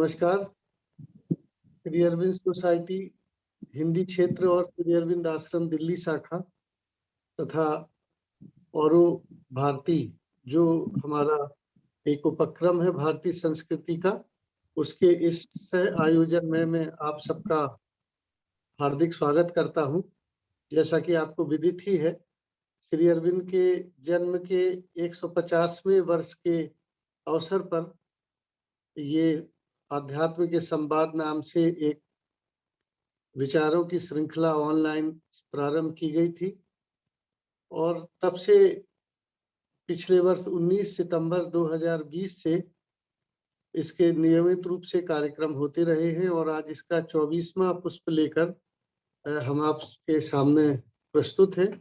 नमस्कार। श्री अरविंद सोसाइटी हिंदी क्षेत्र और श्री अरविंद आश्रम दिल्ली शाखा तथा औरो भारती जो हमारा एक उपक्रम है भारतीय संस्कृति का, उसके इस सह आयोजन में मैं आप सबका हार्दिक स्वागत करता हूं। जैसा कि आपको विदित ही है, श्री अरविंद के जन्म के 150वें वर्ष के अवसर पर ये आध्यात्म के संवाद नाम से एक विचारों की श्रृंखला ऑनलाइन प्रारंभ की गई थी और तब से पिछले वर्ष 19 सितंबर 2020 से इसके नियमित रूप से कार्यक्रम होते रहे हैं और आज इसका 24वां पुष्प लेकर हम आपके सामने प्रस्तुत हैं।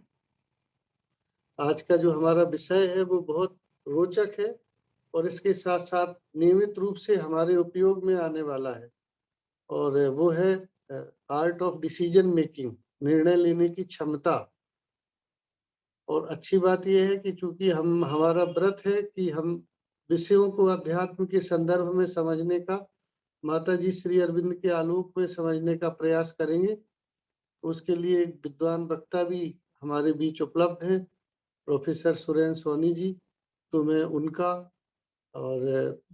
आज का जो हमारा विषय है वो बहुत रोचक है और इसके साथ साथ नियमित रूप से हमारे उपयोग में आने वाला है और वो है आर्ट ऑफ डिसीजन मेकिंग, निर्णय लेने की क्षमता। और अच्छी बात यह है कि चूंकि हमारा व्रत है कि हम विषयों को अध्यात्म के संदर्भ में समझने का, माता जी श्री अरविंद के आलोक में समझने का प्रयास करेंगे। उसके लिए एक विद्वान वक्ता भी हमारे बीच उपलब्ध हैं, प्रोफेसर सुरेंद्र सोनी जी। तो मैं उनका और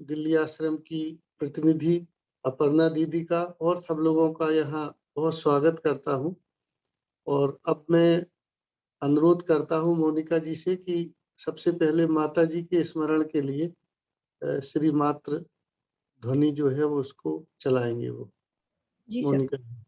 दिल्ली आश्रम की प्रतिनिधि अपर्णा दीदी का और सब लोगों का यहाँ बहुत स्वागत करता हूँ। और अब मैं अनुरोध करता हूँ मोनिका जी से कि सबसे पहले माता जी के स्मरण के लिए श्री मात्र ध्वनि जो है वो उसको चलाएंगे वो। जी मोनिका सर।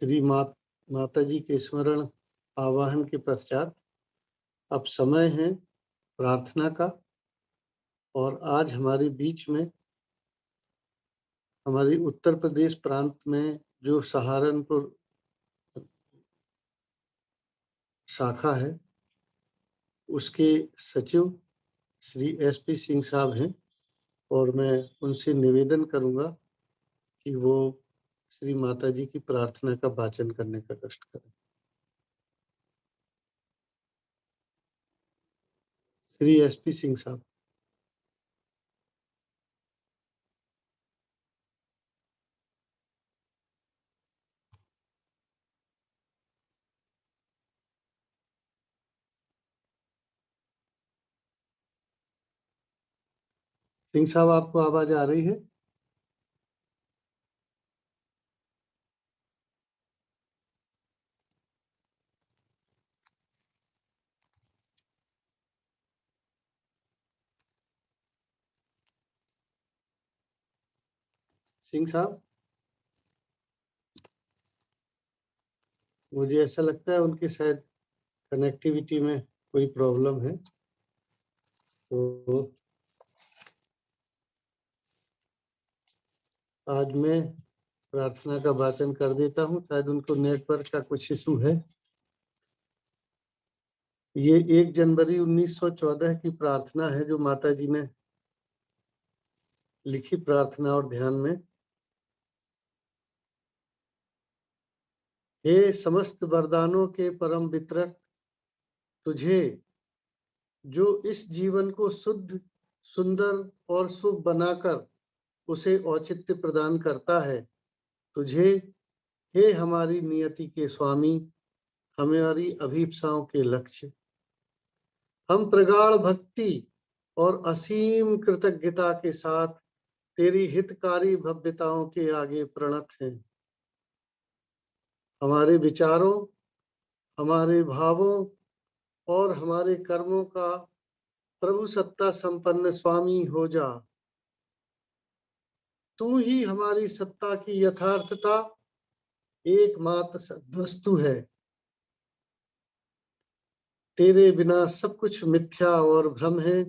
श्री माता जी के स्मरण आवाहन के पश्चात अब समय है प्रार्थना का। और आज हमारे बीच में हमारी उत्तर प्रदेश प्रांत में जो सहारनपुर शाखा है उसके सचिव श्री SP सिंह साहब हैं, और मैं उनसे निवेदन करूंगा कि वो श्री माता जी की प्रार्थना का वाचन करने का कष्ट करें। श्री SP सिंह साहब। सिंह साहब, आपको आवाज आ रही है? सिंह साहब, मुझे ऐसा लगता है उनकी शायद कनेक्टिविटी में कोई प्रॉब्लम है, तो आज मैं प्रार्थना का वाचन कर देता हूँ। शायद उनको नेटवर्क का कुछ इशू है। ये 1 जनवरी 1914 की प्रार्थना है जो माता जी ने लिखी प्रार्थना और ध्यान में। हे समस्त वरदानों के परम वितरक, तुझे जो इस जीवन को शुद्ध, सुंदर और शुभ बनाकर उसे औचित्य प्रदान करता है, तुझे हे हमारी नियति के स्वामी, हमारी अभीप्साओं के लक्ष्य, हम प्रगाढ़ भक्ति और असीम कृतज्ञता के साथ तेरी हितकारी भव्यताओं के आगे प्रणत हैं। हमारे विचारों, हमारे भावों और हमारे कर्मों का प्रभु सत्ता संपन्न स्वामी हो जा। तू ही हमारी सत्ता की यथार्थता एकमात्र सद्वस्तु है। तेरे बिना सब कुछ मिथ्या और भ्रम है,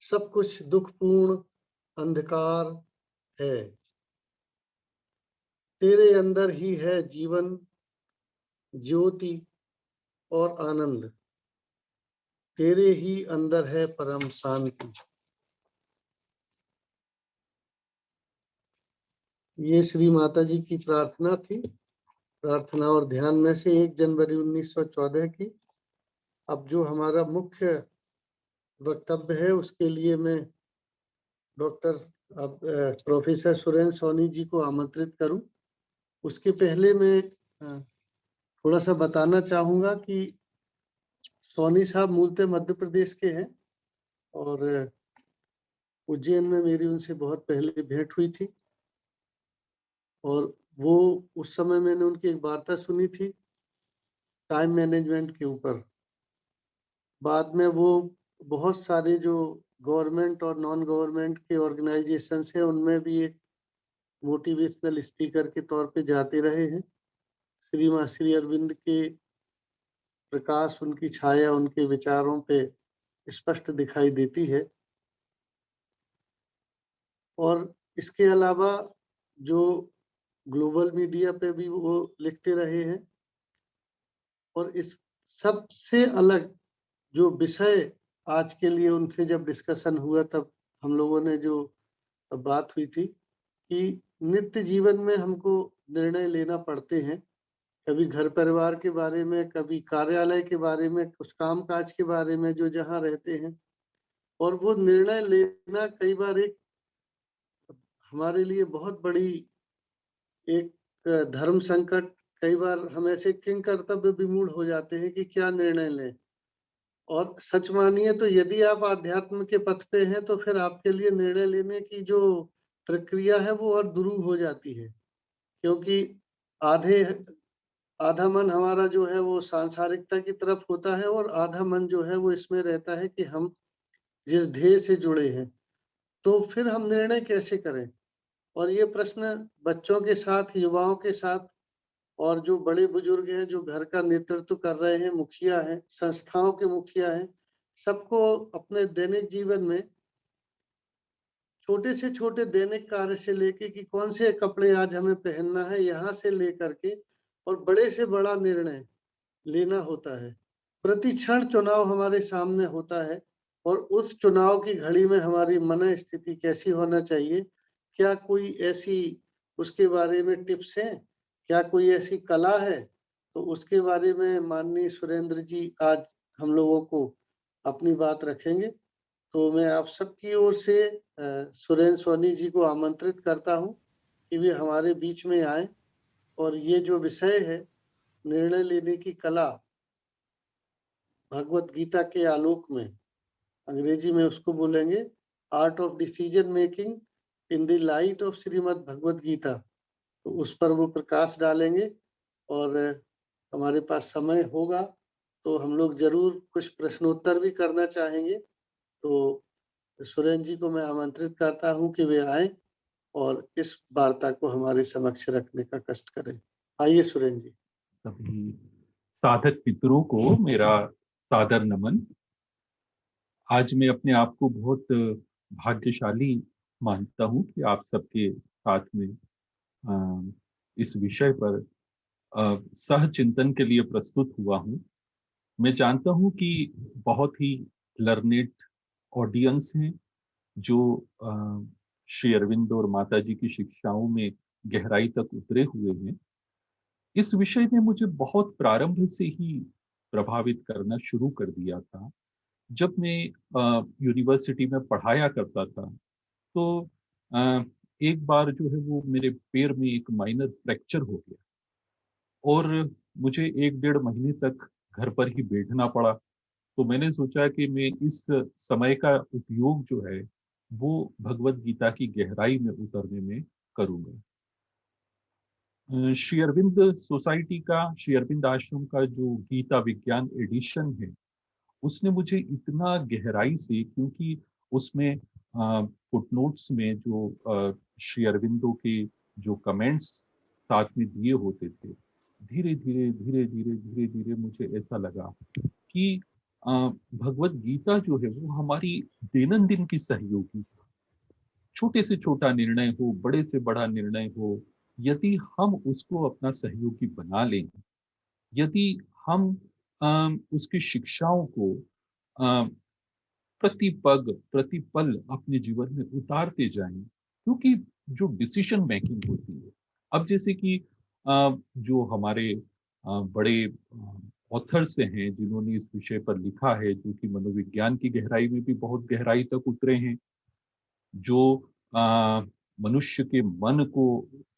सब कुछ दुखपूर्ण अंधकार है। तेरे अंदर ही है जीवन, ज्योति और आनंद। तेरे ही अंदर है परम शांति। ये श्री माता जी की प्रार्थना थी, प्रार्थना और ध्यान में से 1 जनवरी 1914 की। अब जो हमारा मुख्य वक्तव्य है उसके लिए मैं डॉक्टर प्रोफेसर सुरेंद्र सोनी जी को आमंत्रित करूं। उसके पहले मैं थोड़ा सा बताना चाहूंगा कि सोनी साहब मूलतः मध्य प्रदेश के हैं और उज्जैन में मेरी उनसे बहुत पहले भेंट हुई थी, और वो उस समय मैंने उनकी एक वार्ता सुनी थी टाइम मैनेजमेंट के ऊपर। बाद में वो बहुत सारे जो गवर्नमेंट और नॉन गवर्नमेंट के ऑर्गेनाइजेशंस हैं उनमें भी एक मोटिवेशनल स्पीकर के तौर पे जाते रहे हैं। श्री अरविंद के प्रकाश, उनकी छाया उनके विचारों पे स्पष्ट दिखाई देती है। और इसके अलावा जो ग्लोबल मीडिया पे भी वो लिखते रहे हैं, और इस सबसे अलग जो विषय आज के लिए उनसे जब डिस्कशन हुआ तब हम लोगों ने जो बात हुई थी कि नित्य जीवन में हमको निर्णय लेना पड़ते हैं, कभी घर परिवार के बारे में, कभी कार्यालय के बारे में, कुछ काम काज के बारे में जो जहाँ रहते हैं, और वो निर्णय लेना कई बार एक हमारे लिए बहुत बड़ी एक धर्म संकट। कई बार हम ऐसे किंग कर्तव्य विमूढ़ हो जाते हैं कि क्या निर्णय लें। और सच मानिए तो यदि आप आध्यात्म के पथ पे हैं तो फिर आपके लिए निर्णय लेने की जो प्रक्रिया है वो और दुरूह हो जाती है, क्योंकि आधे आधा मन हमारा जो है वो सांसारिकता की तरफ होता है और आधा मन जो है वो इसमें रहता है कि हम जिस ध्येय से जुड़े हैं, तो फिर हम निर्णय कैसे करें। और ये प्रश्न बच्चों के साथ, युवाओं के साथ, और जो बड़े बुजुर्ग हैं जो घर का नेतृत्व कर रहे हैं, मुखिया हैं, संस्थाओं के मुखिया हैं, सबको अपने दैनिक जीवन में छोटे से छोटे दैनिक कार्य से लेके कि कौन से कपड़े आज हमें पहनना है, यहाँ से लेकर के और बड़े से बड़ा निर्णय लेना होता है। प्रति क्षण चुनाव हमारे सामने होता है और उस चुनाव की घड़ी में हमारी मन स्थिति कैसी होना चाहिए? क्या कोई ऐसी उसके बारे में टिप्स हैं? क्या कोई ऐसी कला है? तो उसके बारे में माननीय सुरेंद्र जी आज हम लोगों को अपनी बात रखेंगे। तो मैं आप सबकी ओर से सुरेंद्र सोनी जी को आमंत्रित करता हूँ कि वे हमारे बीच में आएँ और ये जो विषय है निर्णय लेने की कला भगवत गीता के आलोक में, अंग्रेजी में उसको बोलेंगे art of decision making in the light of Shrimad Bhagavad Gita. तो उस पर वो प्रकाश डालेंगे और हमारे पास समय होगा तो हम लोग जरूर कुछ प्रश्नोत्तर भी करना चाहेंगे। तो सुरेंद्र जी को मैं आमंत्रित करता हूँ कि वे आए और इस वार्ता को हमारे समक्ष रखने का कष्ट करें। आइए सुरेंद्र जी। सभी साधक मित्रों को मेरा सादर नमन। आज मैं अपने आप को बहुत भाग्यशाली मानता हूँ कि आप सबके साथ में इस विषय पर सह चिंतन के लिए प्रस्तुत हुआ हूँ। मैं जानता हूँ कि बहुत ही लर्नेड ऑडियंस हैं जो श्री अरविंद और माता जी की शिक्षाओं में गहराई तक उतरे हुए हैं। इस विषय ने मुझे बहुत प्रारंभ से ही प्रभावित करना शुरू कर दिया था। जब मैं यूनिवर्सिटी में पढ़ाया करता था तो अ, एक बार जो है वो मेरे पैर में एक माइनर फ्रैक्चर हो गया और मुझे 1 डेढ़ महीने तक घर पर ही बैठना पड़ा। तो मैंने सोचा कि मैं इस समय का उपयोग जो है वो भगवत गीता की गहराई में उतरने में करूंगा। श्री अरविंद सोसाइटी का, श्री अरविंद आश्रम का जो गीता विज्ञान एडिशन है उसने मुझे इतना गहराई से, क्योंकि उसमें फुटनोट्स में जो श्री अरविंदो के जो कमेंट्स साथ में दिए होते थे, धीरे धीरे धीरे धीरे धीरे धीरे मुझे ऐसा लगा कि भगवत गीता जो है वो हमारी दैनंदिन की सहयोगी है। छोटे से छोटा निर्णय हो, बड़े से बड़ा निर्णय हो, यदि हम उसको अपना सहयोगी बना लें, यदि हम उसकी शिक्षाओं को प्रति पग प्रति पल अपने जीवन में उतारते जाएं, क्योंकि जो डिसीजन मेकिंग होती है, अब जैसे कि जो हमारे बड़े ऑथर्स हैं जिन्होंने इस विषय पर लिखा है, जो कि मनोविज्ञान की गहराई में भी बहुत गहराई तक उतरे हैं, जो मनुष्य के मन को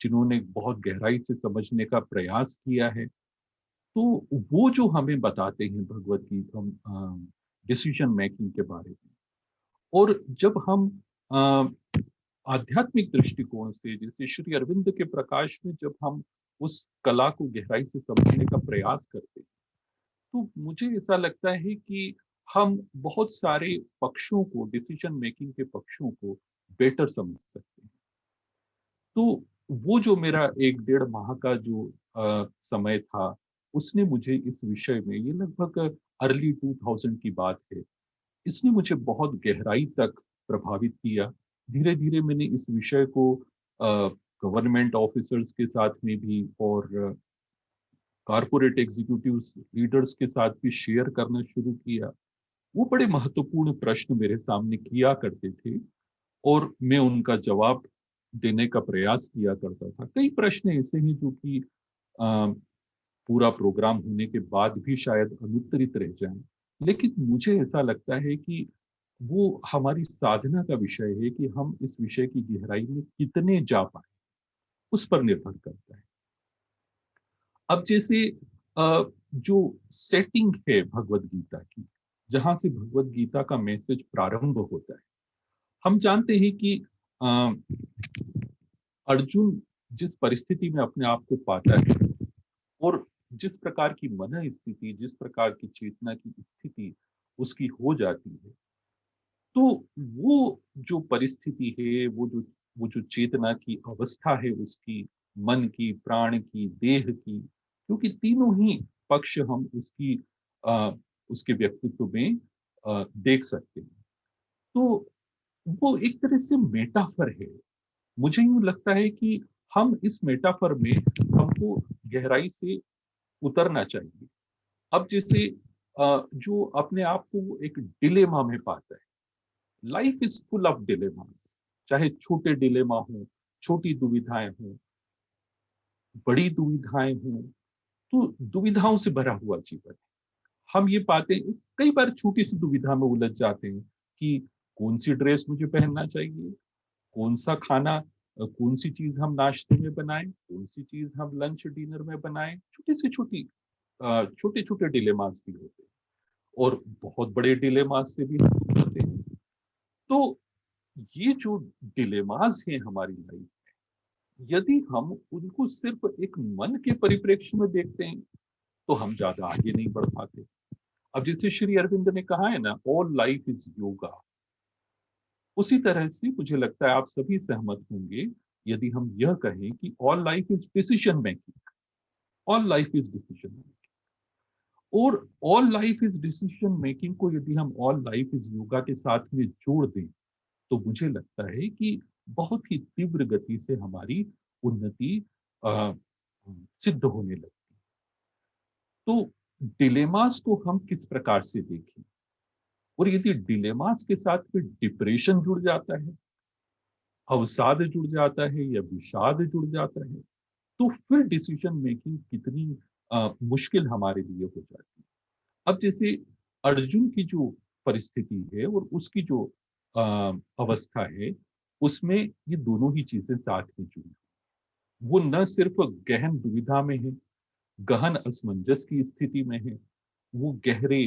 जिन्होंने बहुत गहराई से समझने का प्रयास किया है, तो वो जो हमें बताते हैं भगवत गीता डिसीजन मेकिंग के बारे में। और जब हम आध्यात्मिक दृष्टिकोण से, जैसे श्री अरविंद के प्रकाश में जब हम उस कला को गहराई से समझने का प्रयास करते हैं, तो मुझे ऐसा लगता है कि हम बहुत सारे पक्षों को, डिसीजन मेकिंग के पक्षों को बेटर समझ सकते हैं। तो वो जो मेरा 1 डेढ़ माह का जो समय था, उसने मुझे इस विषय में, ये लगभग अर्ली 2000 की बात है, इसने मुझे बहुत गहराई तक प्रभावित किया। धीरे धीरे मैंने इस विषय को गवर्नमेंट ऑफिसर्स के साथ में भी और कारपोरेट एग्जीक्यूटिव लीडर्स के साथ भी शेयर करना शुरू किया। वो बड़े महत्वपूर्ण प्रश्न मेरे सामने किया करते थे और मैं उनका जवाब देने का प्रयास किया करता था। कई प्रश्न ऐसे हैं जो कि पूरा प्रोग्राम होने के बाद भी शायद अनुत्तरित रह जाएं, लेकिन मुझे ऐसा लगता है कि वो हमारी साधना का विषय है कि हम इस विषय की गहराई में कितने जा पाए, उस पर निर्भर करता है। अब जैसे जो सेटिंग है भगवत गीता की, जहां से भगवत गीता का मैसेज प्रारंभ होता है, हम जानते हैं कि अ, अर्जुन जिस परिस्थिति में अपने आप को पाता है और जिस प्रकार की मन स्थिति, जिस प्रकार की चेतना की स्थिति उसकी हो जाती है, तो वो जो परिस्थिति है, वो जो चेतना की अवस्था है उसकी, मन की, प्राण की, देह की, क्योंकि तीनों ही पक्ष हम उसकी उसके व्यक्तित्व में देख सकते हैं। तो वो एक तरह से मेटाफर है। मुझे यूँ लगता है कि हम इस मेटाफर में हमको गहराई से उतरना चाहिए। अब जैसे जो अपने आप को एक डिलेमा में पाता है, life is full of dilemmas, चाहे छोटे डिलेमा हों, छोटी दुविधाएँ हों, बड़ी दुविधाएँ हों, तो दुविधाओं से भरा हुआ जीवन है। हम ये पाते हैं कई बार छोटी-सी दुविधा में उलझ जाते हैं कि कौन-सी ड्रेस मुझे पहनना चाहिए, कौन-सा खाना कौन-सी चीज़ हम नाश्ते में बनाएँ, कौन-सी चीज़ हम लंच डिनर में बनाएँ, छोटी से छोटी छोटे-छोटे डिलेमास भी होते हैं और बहुत बड़े डिलेमास से भी हम गुजरते हैं। तो ये जो डिलेमास हैं हमारी लाइफ, यदि हम उनको सिर्फ़ एक मन के परिप्रेक्ष्य में देखते हैं, तो हम ज़्यादा आगे नहीं बढ़ पाते। अब जैसे श्री अरविंद ने कहा है ना, ऑल लाइफ इज़ योगा। उसी तरह से मुझे लगता है आप सभी सहमत होंगे यदि हम यह कहें कि all life is decision making, all life is decision making. और all life is decision making को यदि हम ऑल लाइफ इज़ योगा के साथ में जोड़ दें, तो मुझे लगता है कि बहुत ही तीव्र गति से हमारी उन्नति अ, सिद्ध होने लगती। तो डिलेमास को हम किस प्रकार से देखें? और यदि डिलेमास के साथ में डिप्रेशन जुड़ जाता है, अवसाद जुड़ जाता है या विषाद जुड़ जाता है, तो फिर डिसीजन मेकिंग कितनी मुश्किल हमारे लिए हो जाती है। अब जैसे अर्जुन की जो परिस्थिति है और उसकी जो अ, अवस्था है, उसमें ये दोनों ही चीजें साथ में जुड़ी। वो न सिर्फ गहन दुविधा में है, गहन असमंजस की स्थिति में है, वो गहरे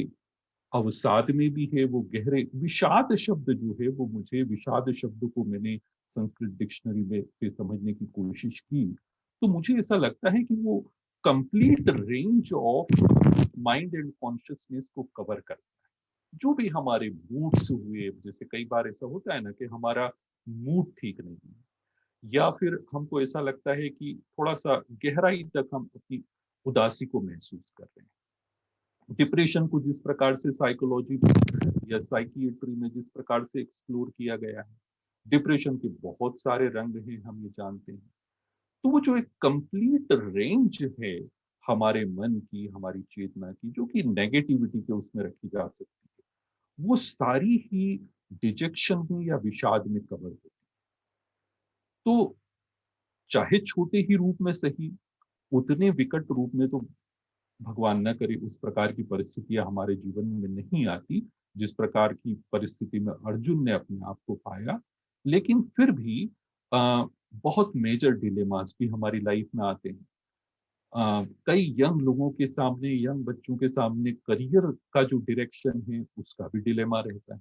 अवसाद में भी है, वो गहरे विषाद शब्द जो है वो मुझे विषाद शब्द को मैंने संस्कृत डिक्शनरी में से समझने की कोशिश की, तो मुझे ऐसा लगता है कि वो complete range of mind and consciousness को कवर करता है। जो भी हमारे मूड्स हुए, जैसे कई बार ऐसा होता है ना कि हमारा मूड ठीक नहीं है या फिर हमको ऐसा लगता है कि थोड़ा-सा गहराई तक हम अपनी उदासी को महसूस कर रहे हैं। डिप्रेशन को जिस प्रकार से साइकोलॉजी में या साइकियाट्री में जिस प्रकार से एक्सप्लोर किया गया है, डिप्रेशन के बहुत सारे रंग हैं, हम ये जानते हैं। तो वो जो एक कंप्लीट रेंज है हमारे मन की, हमारी चेतना की, जो कि नेगेटिविटी के उसमें रखी जा सकती है, वो सारी ही डिजेक्शन में या विषाद में कवर होती है। तो चाहे छोटे ही रूप में सही, उतने विकट रूप में तो भगवान न करे उस प्रकार की परिस्थितियाँ हमारे जीवन में नहीं आती, जिस प्रकार की परिस्थिति में अर्जुन ने अपने आप को पाया। लेकिन फिर भी अ, बहुत मेजर डिलेमास भी हमारी लाइफ में आते हैं। कई यंग लोगों के सामने, यंग बच्चों के सामने करियर का जो डायरेक्शन है, उसका भी डिलेमा रहता है।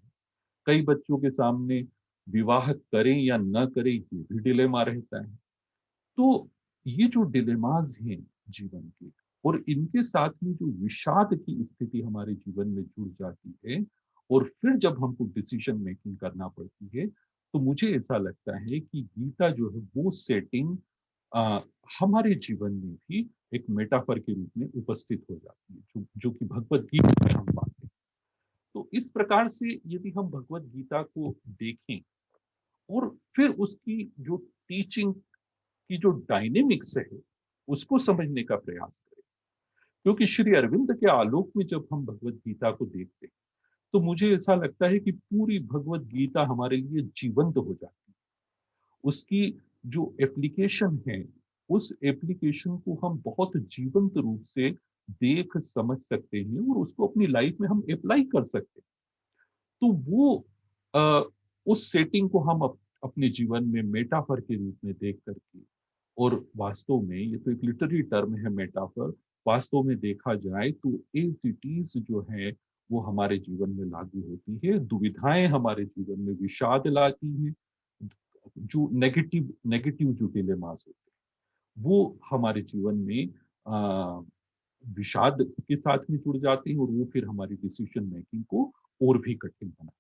कई बच्चों के सामने विवाह करें या न करें, ये भी डिलेमा रहता है। तो ये जो डिलेमास हैं जीवन के और इनके साथ में जो विषाद की स्थिति हमारे जीवन में जुड़ जाती है और फिर जब हमको डिसीजन मेकिंग करना पड़ती है, तो मुझे ऐसा लगता है कि गीता जो है वो सेटिंग अ, हमारे जीवन में भी एक मेटाफर के रूप में उपस्थित हो जाती है, जो कि भगवत गीता में हम पाते हैं। तो इस प्रकार से यदि हम भगवत गीता को देखें और फिर उसकी जो टीचिंग की जो डायनेमिक्स है, उसको समझने का प्रयास करें। क्योंकि श्री अरविंद के आलोक में जब हम भगवत गीता को देखते हैं, तो मुझे ऐसा लगता है कि पूरी भगवत गीता हमारे लिए जीवंत हो जाती है। उसकी जो एप्लीकेशन है, उस एप्लीकेशन को हम बहुत जीवंत रूप से देख समझ सकते हैं और उसको अपनी लाइफ में हम अप्लाई कर सकते हैं। तो वो अ, उस सेटिंग को हम अपने जीवन में मेटाफर के रूप में देख करके और वास्तव में ये तो एक लिटरेरी टर्म है मेटाफर, वास्तव में देखा जाए तो एज़ इट इज़ जो है वो हमारे जीवन में लागू होती है। दुविधाएँ हमारे जीवन में विषाद लाती हैं, जो नेगेटिव नेगेटिव जो डिलेमास होते हैं, वो हमारे जीवन में विषाद के साथ में जुड़ जाते हैं और वो फिर हमारी डिसीजन मेकिंग को और भी कठिन बना।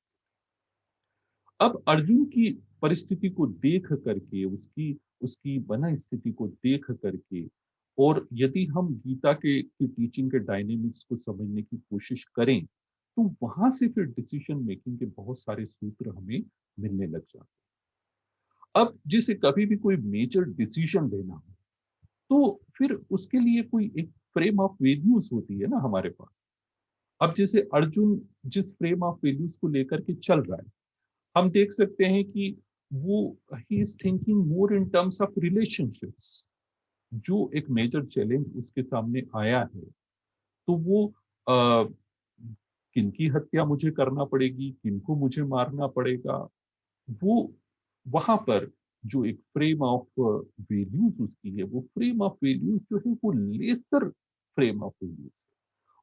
अब अर्जुन की परिस्थिति को देख करके, उसकी उसकी बना स्थिति को देख करके और यदि हम गीता के की टीचिंग के डायनेमिक्स को समझने की कोशिश करें, तो वहां से फिर डिसीजन मेकिंग के बहुत सारे सूत्र हमें मिलने लग जाते हैं। अब जैसे कभी भी कोई मेजर डिसीजन लेना हो, तो फिर उसके लिए कोई एक फ्रेम ऑफ वैल्यूज होती है ना हमारे पास। अब जैसे अर्जुन जिस फ्रेम ऑफ वैल्यूज को लेकर के चल रहा है, हम देख सकते हैं कि वो he is thinking more in terms of relationships. जो एक मेजर चैलेंज उसके सामने आया है, तो वो किनकी हत्या मुझे करना पड़ेगी, किनको मुझे मारना पड़ेगा, वो वहां पर जो एक फ्रेम ऑफ वैल्यूज उसकी है, वो फ्रेम ऑफ वैल्यूज जो है वो लेसर फ्रेम ऑफ वैल्यूज,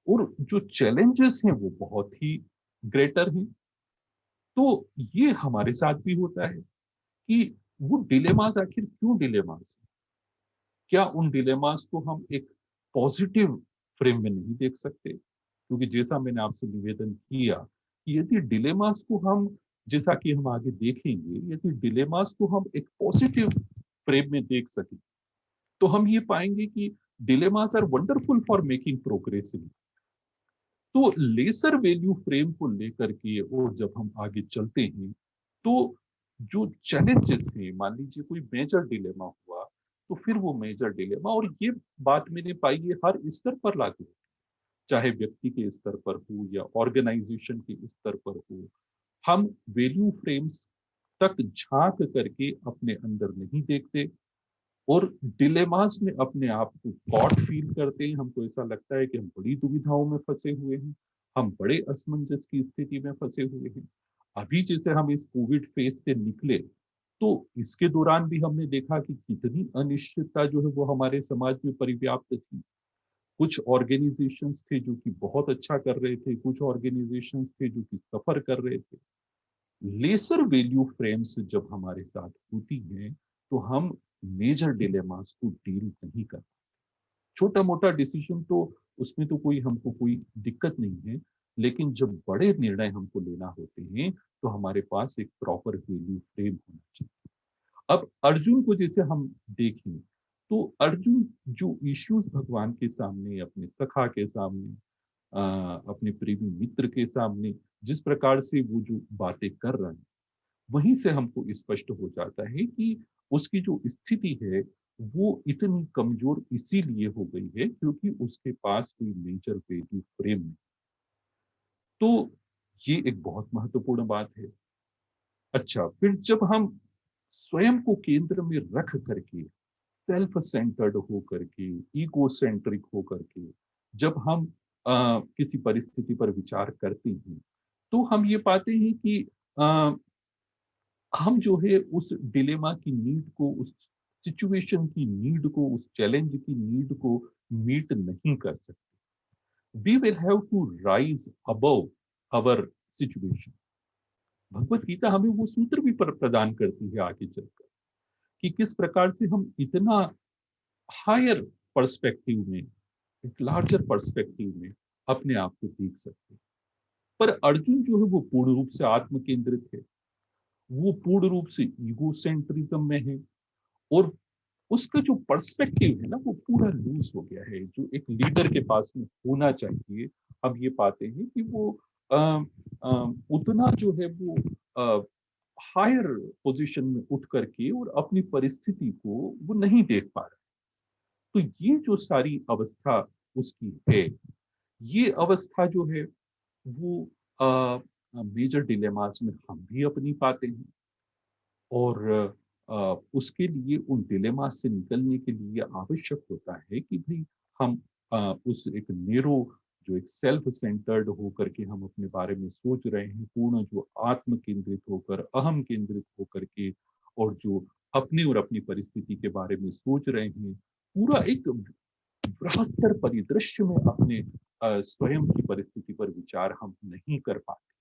और जो चैलेंजेस हैं वो बहुत ही ग्रेटर हैं। तो ये हमारे साथ भी होता है कि वो डिलेमास आखिर क्यों डिलेमास है। क्या उन डिलेमास को हम एक पॉजिटिव फ्रेम में नहीं देख सकते? क्योंकि जैसा मैंने आपसे निवेदन किया कि यदि डिलेमास को हम, जैसा कि हम आगे देखेंगे, यदि डिलेमास को हम एक पॉजिटिव फ्रेम में देख सकें, तो हम ये पाएंगे कि dilemmas are wonderful for making progress in. तो लेसर वैल्यू फ्रेम को लेकर के और जब हम आगे चलते हैं, तो जो चैलेंजेस हैं, मान लीजिए कोई मेजर डिलेमा हुआ, तो फिर वो मेजर डिलेमा, और ये बात मैंने पाई है हर स्तर पर लागू है, चाहे व्यक्ति के स्तर पर हो या ऑर्गेनाइजेशन के स्तर पर हो। हम वैल्यू फ्रेम्स तक झांक करके अपने अंदर नहीं देखते, और डिलेमास में अपने आप को कॉट फील करते हैं। हमको ऐसा लगता है कि हम बड़ी दुविधाओं में फंसे हुए हैं, हम बड़े असमंजस की स्थिति में फंसे हुए हैं। अभी जैसे हम इस कोविड फेज से निकले, तो इसके दौरान भी हमने देखा कि कितनी अनिश्चितता जो है वो हमारे समाज में परिव्याप्त थी। कुछ ऑर्गेनाइजेशंस थे जो कि बहुत अच्छा कर रहे थे, कुछ ऑर्गेनाइजेशंस थे जो कि सफर कर रहे थे। लेसर वैल्यू फ्रेम्स जब हमारे साथ होती हैं, तो हम मेजर डिलेमास को डील नहीं कर। छोटा मोटा डिसीजन तो उसमें तो कोई हमको कोई दिक्कत नहीं है, लेकिन जब बड़े निर्णय हमको लेना होते हैं, तो हमारे पास एक प्रॉपर वैल्यू फ्रेम होना चाहिए। अब अर्जुन को जैसे हम देखें, तो अर्जुन जो इश्यूज भगवान के सामने, अपने सखा के सामने, अपने प्रेमी मित्र के सामने जिस प्रकार से वो जो बातें कर रहा है, वहीं से हमको स्पष्ट हो जाता है कि उसकी जो स्थिति है वो इतनी कमजोर इसीलिए हो गई है क्योंकि उसके पास कोई मेजर वैल्यू फ्रेम नहीं। तो ये एक बहुत महत्वपूर्ण बात है। अच्छा, फिर जब हम स्वयं को केंद्र में रख करके, सेल्फ सेंटर्ड हो करके, ईगो सेंट्रिक हो करके जब हम किसी परिस्थिति पर विचार करते हैं, तो हम ये पाते हैं कि हम जो है उस डिलेमा की नीड को, उस सिचुएशन की नीड को, उस चैलेंज की नीड को मीट नहीं कर सकते। We will have to rise above our situation. Bhagavad Gita हमें वो सूत्र भी प्रदान करती है आगे चलकर कि किस प्रकार से हम इतना हायर पर्सपेक्टिव में, एक लार्जर पर्सपेक्टिव में अपने आप को देख सकते हैं। पर अर्जुन जो है वो पूर्ण रूप से आत्म केंद्रित है, वो पूर्ण रूप से ईगो सेंट्रिज्म में है, और उसका जो पर्सपेक्टिव है ना वो पूरा लूज हो गया है, जो एक लीडर के पास में होना चाहिए। हम ये पाते हैं कि वो आ, उतना जो है वो हायर पोजीशन में उठ करके और अपनी परिस्थिति को वो नहीं देख पा रहा। तो ये जो सारी अवस्था उसकी है, ये अवस्था जो है वो मेजर डिलेमास में हम भी अपनी पाते हैं। और उसके लिए, उन डिलेमा से निकलने के लिए आवश्यक होता है कि भाई हम उस एक नेरो, जो एक सेल्फ सेंटर्ड होकर के हम अपने बारे में सोच रहे हैं, पूर्ण जो आत्म केंद्रित होकर, अहम केंद्रित होकर के, और जो अपने और अपनी परिस्थिति के बारे में सोच रहे हैं, पूरा एक बृहत्तर परिदृश्य में अपने स्वयं की परिस्थिति पर विचार हम नहीं कर पाते,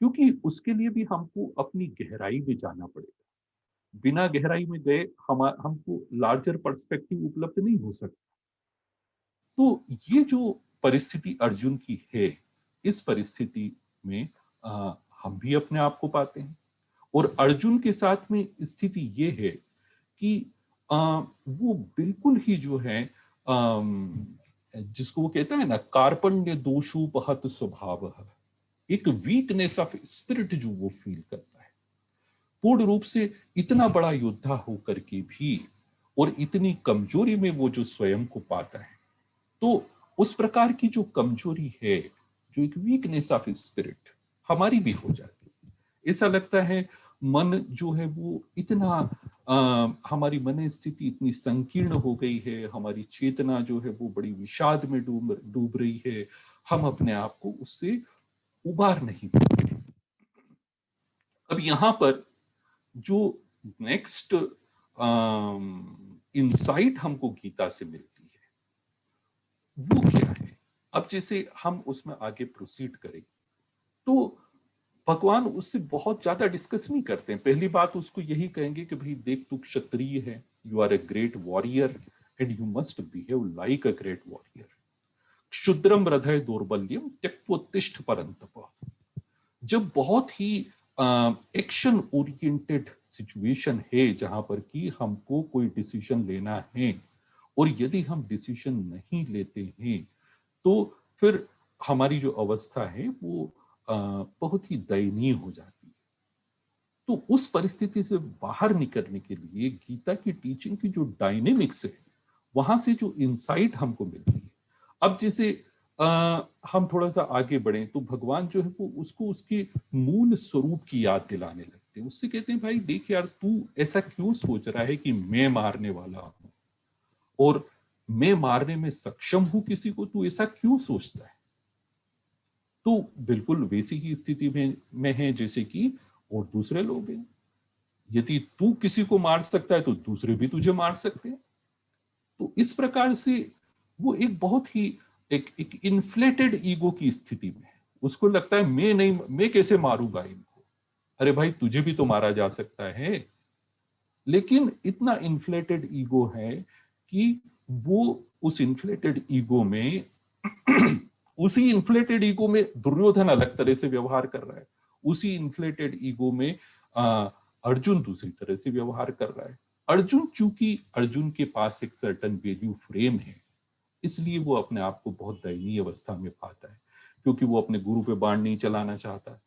क्योंकि उसके लिए भी हमको अपनी गहराई में जाना पड़ेगा। बिना गहराई में गए हमको लार्जर पर्सपेक्टिव उपलब्ध नहीं हो सकता। तो ये जो परिस्थिति अर्जुन की है, इस परिस्थिति में हम भी अपने आप को पाते हैं। और अर्जुन के साथ में स्थिति ये है कि वो बिल्कुल ही जो है, जिसको वो कहता है ना, कार्पण्य दोषोपहत स्वभाव, एक वीकनेस ऑफ स्पिरिट जो वो फील करता है। पूर्ण रूप से इतना बड़ा योद्धा होकर के भी और इतनी कमजोरी में वो जो स्वयं को पाता है, तो उस प्रकार की जो कमजोरी है, जो एक वीकनेस ऑफ स्पिरिट हमारी भी हो जाती है। ऐसा लगता है मन जो है वो इतना हमारी मन स्थिति इतनी संकीर्ण हो गई है, हमारी चेतना जो है वो बड़ी विषाद में डूब रही है, हम अपने आप को उससे उबार नहीं पाते। अब यहां पर जो नेक्स्ट इंसाइट हमको गीता से मिलती है वो क्या है? अब जैसे हम उसमें आगे प्रोसीड करें तो भगवान उससे बहुत ज्यादा डिस्कस नहीं करते हैं। पहली बात उसको यही कहेंगे कि भाई देख, तू क्षत्रिय है, you are a great warrior and you must behave like a great warrior. क्षुद्रम हृदय दौर्बल्यम त्यक्त्वोत्तिष्ठ परंतप। जब बहुत ही एक्शन ओरिएंटेड सिचुएशन है जहां पर कि हमको कोई डिसीजन लेना है और यदि हम डिसीजन नहीं लेते हैं तो फिर हमारी जो अवस्था है वो बहुत ही दयनीय हो जाती है। तो उस परिस्थिति से बाहर निकलने के लिए गीता की टीचिंग की जो डायनेमिक्स है, वहां से जो इंसाइट हमको मिलती है। अब जैसे हम थोड़ा सा आगे बढ़े तो भगवान जो है वो उसको उसके मूल स्वरूप की याद दिलाने लगते हैं। उससे कहते हैं भाई देख यार, तू ऐसा क्यों सोच रहा है कि मैं मारने वाला हूं और मैं मारने में सक्षम हूं किसी को, तू ऐसा क्यों सोचता है? तो बिल्कुल वैसी ही स्थिति में है जैसे कि और दूसरे लोग हैं। यदि तू किसी को मार सकता है तो दूसरे भी तुझे मार सकते हैं। तो इस प्रकार से वो एक बहुत ही एक इन्फ्लेटेड ईगो की स्थिति में है। उसको लगता है मैं नहीं, मैं कैसे मारूंगा इनको? अरे भाई, तुझे भी तो मारा जा सकता है। लेकिन इतना इन्फ्लेटेड ईगो है कि वो उस इन्फ्लेटेड ईगो में उसी इन्फ्लेटेड ईगो में दुर्योधन अलग तरह से व्यवहार कर रहा है, उसी इन्फ्लेटेड ईगो में अर्जुन दूसरी तरह से व्यवहार कर रहा है। अर्जुन, चूंकि अर्जुन के पास एक सर्टन वैल्यू फ्रेम है, इसलिए वो अपने आप को बहुत दयनीय अवस्था में पाता है, क्योंकि वो अपने गुरु पे बाण नहीं चलाना चाहता,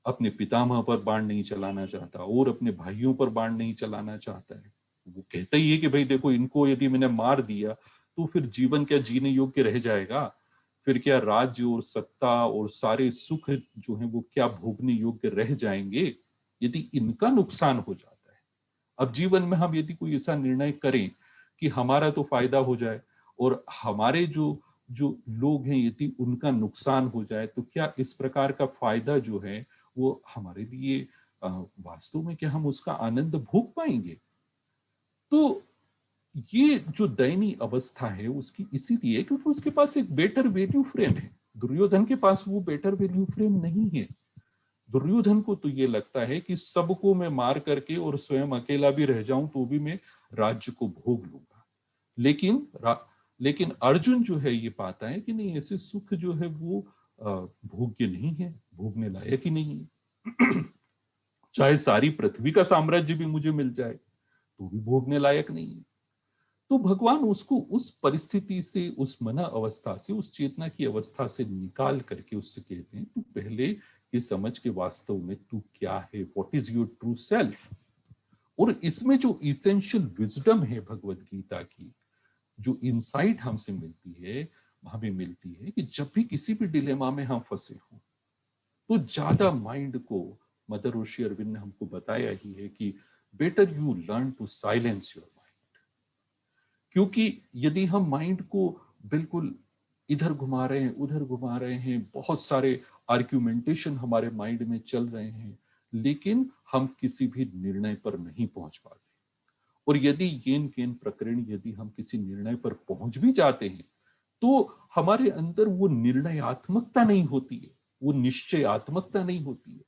अपने पितामह पर बाण नहीं चलाना चाहता और अपने भाइयों पर बाण नहीं चलाना चाहता है। वो कहता ही है कि भाई देखो, इनको यदि मैंने मार दिया तो फिर जीवन क्या जीने योग्य रह जाएगा? फिर क्या राज्य और सत्ता और सारे सुख जो है वो क्या भोगने योग्य रह जाएंगे यदि इनका नुकसान हो जाता है? अब जीवन में हम यदि कोई ऐसा निर्णय करें कि हमारा तो फायदा हो जाए और हमारे जो जो लोग हैं यदि उनका नुकसान हो जाए, तो क्या इस प्रकार का फायदा जो है वो हमारे लिए वास्तव में क्या हम उसका आनंद भोग पाएंगे? तो ये जो दयनीय अवस्था है उसकी इसीलिए क्योंकि उसके पास एक बेटर वैल्यू फ्रेम है। दुर्योधन के पास वो बेटर वैल्यू फ्रेम नहीं है। दुर्योधन को तो ये लगता है कि सबको मैं मार करके और स्वयं अकेला भी रह जाऊं तो भी मैं राज्य को भोग लूंगा। लेकिन लेकिन अर्जुन जो है ये पाता है कि नहीं, ऐसे सुख जो है वो भोग्य नहीं है, भोगने लायक ही नहीं है। चाहे सारी पृथ्वी का साम्राज्य भी मुझे मिल जाए तो भी भोगने लायक नहीं है। तो भगवान उसको उस परिस्थिति से, उस मना अवस्था से, उस चेतना की अवस्था से निकाल करके उससे कहते हैं तू पहले ये समझ के वास्तव में तू क्या है, what is your true self. और इसमें जो इसेंशियल विजडम है भगवत गीता की, जो इंसाइट हमसे मिलती है, हमें मिलती है कि जब भी किसी भी डिलेमा में हम फंसे हो तो ज्यादा माइंड को, मदर ऋषि अरविंद ने हमको बताया ही है कि better you learn to silence your mind. क्योंकि यदि हम माइंड को बिल्कुल इधर घुमा रहे हैं, उधर घुमा रहे हैं, बहुत सारे आर्ग्यूमेंटेशन हमारे माइंड में चल रहे हैं, लेकिन हम किसी भी निर्णय पर नहीं पहुंच पाते। और यदि येन केन प्रकरण यदि हम किसी निर्णय पर पहुंच भी जाते हैं तो हमारे अंदर वो निर्णयात्मकता नहीं होती है, वो निश्चयात्मकता नहीं होती है,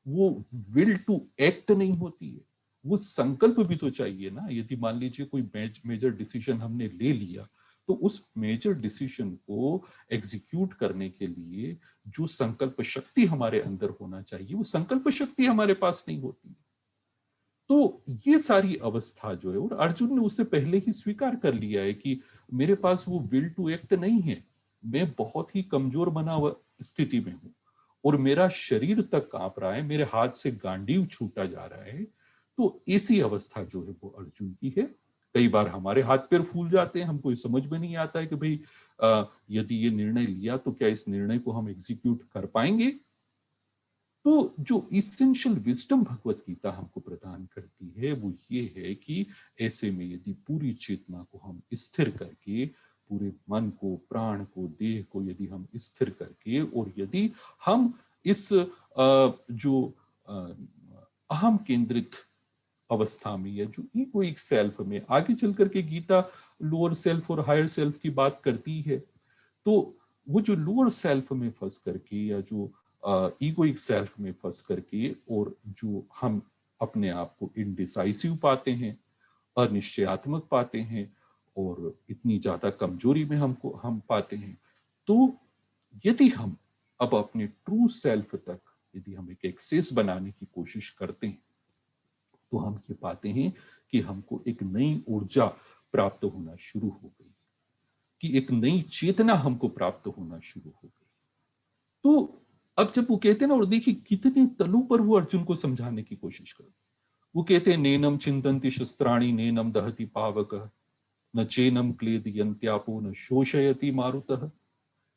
वो विल टू एक्ट नहीं होती है। वो संकल्प भी तो चाहिए ना। यदि मान लीजिए कोई मेजर डिसीजन हमने ले लिया तो उस मेजर डिसीजन को एग्जीक्यूट करने के लिए जो संकल्प शक्ति हमारे अंदर होना चाहिए, वो संकल्प शक्ति हमारे पास नहीं होती। तो ये सारी अवस्था जो है, और अर्जुन ने उससे पहले ही स्वीकार कर लिया है कि मेरे पास वो विल टू एक्ट नहीं है, मैं बहुत ही कमजोर बना हुआ स्थिति में हूं और मेरा शरीर तक कांप रहा है, मेरे हाथ से गांडीव छूटा जा रहा है, तो ऐसी अवस्था जो है वो अर्जुन की है। कई बार हमारे हाथ पैर फूल जाते हैं, हमको समझ में नहीं आता है कि भाई यदि ये निर्णय लिया तो क्या इस निर्णय को हम एग्जीक्यूट कर पाएंगे। तो जो इसेंशियल विजडम भगवत गीता हमको प्रदान करती है वो ये है कि ऐसे में यदि पूरी चेतना को हम स्थिर करके, पूरे मन को, प्राण को, देह को यदि हम स्थिर करके, और यदि हम इस जो अहम केंद्रित अवस्था में या जो इगोइक सेल्फ में, आगे चल करके गीता लोअर सेल्फ और हायर सेल्फ की बात करती है, तो वो जो लोअर सेल्फ में फंस करके या जो ईगोइक सेल्फ में फंस करके, और जो हम अपने आप को इनडिसाइसिव पाते हैं, अनिश्चयात्मक पाते हैं, और इतनी ज्यादा कमजोरी में हम पाते हैं, तो यदि हम अब अपने ट्रू सेल्फ तक यदि हम एक एक्सेस बनाने की कोशिश करते हैं, तो हम ये पाते हैं कि हमको एक नई ऊर्जा प्राप्त होना शुरू हो गई, कि एक नई चेतना हमको प्राप्त होना शुरू हो गई। तो अब जब वो कहते हैं ना, और देखिए कितने तलों पर वो अर्जुन को समझाने की कोशिश करते, वो कहते हैं नैनम चिंतन्ति शस्त्राणि नैनम दहति पावक न चैनम क्लेदयन्त्यापो न शोषयति मारुतः।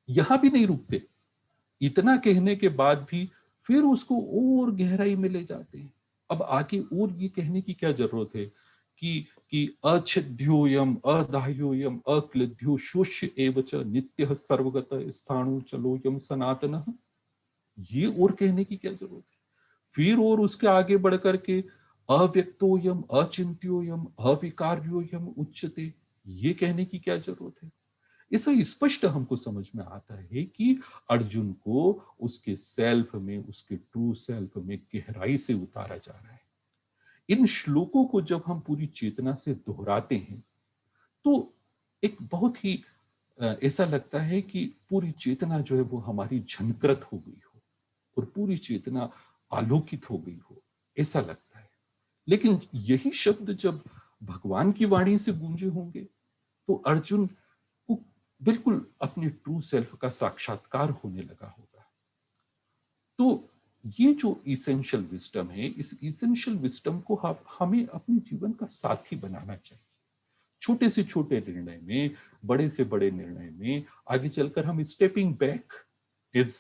यहां भी नहीं रुकते, इतना कहने के बाद भी फिर उसको और गहराई में ले जाते हैं। अब आगे और ये कहने की क्या जरूरत है कि अच्छिद्योयम अदाह्योयम अक्लिद्यो शोष्य एवच नित्य सर्वगत स्थाणु चलोयम सनातन। ये और कहने की क्या जरूरत है? फिर और उसके आगे बढ़ करके अव्यक्तोयम अचिंत्योयम अविकार्योयम उच्यते, ये कहने की क्या जरूरत है? इससे स्पष्ट हमको समझ में आता है कि अर्जुन को उसके सेल्फ में, उसके ट्रू सेल्फ में गहराई से उतारा जा रहा है। इन श्लोकों को जब हम पूरी चेतना से दोहराते हैं तो एक बहुत ही ऐसा लगता है कि पूरी चेतना जो है वो हमारी झनकृत हो गई हो और पूरी चेतना आलोकित हो गई हो, ऐसा लगता है। लेकिन यही शब्द जब भगवान की वाणी से गूंजे होंगे तो अर्जुन को बिल्कुल अपने ट्रू सेल्फ का साक्षात्कार होने लगा होगा। तो ये जो इसेंशियल विजडम है, इस इसेंशियल विजडम को हमें अपने जीवन का साथी बनाना चाहिए। छोटे से छोटे निर्णय में, बड़े से बड़े निर्णय में आगे चलकर हम stepping back is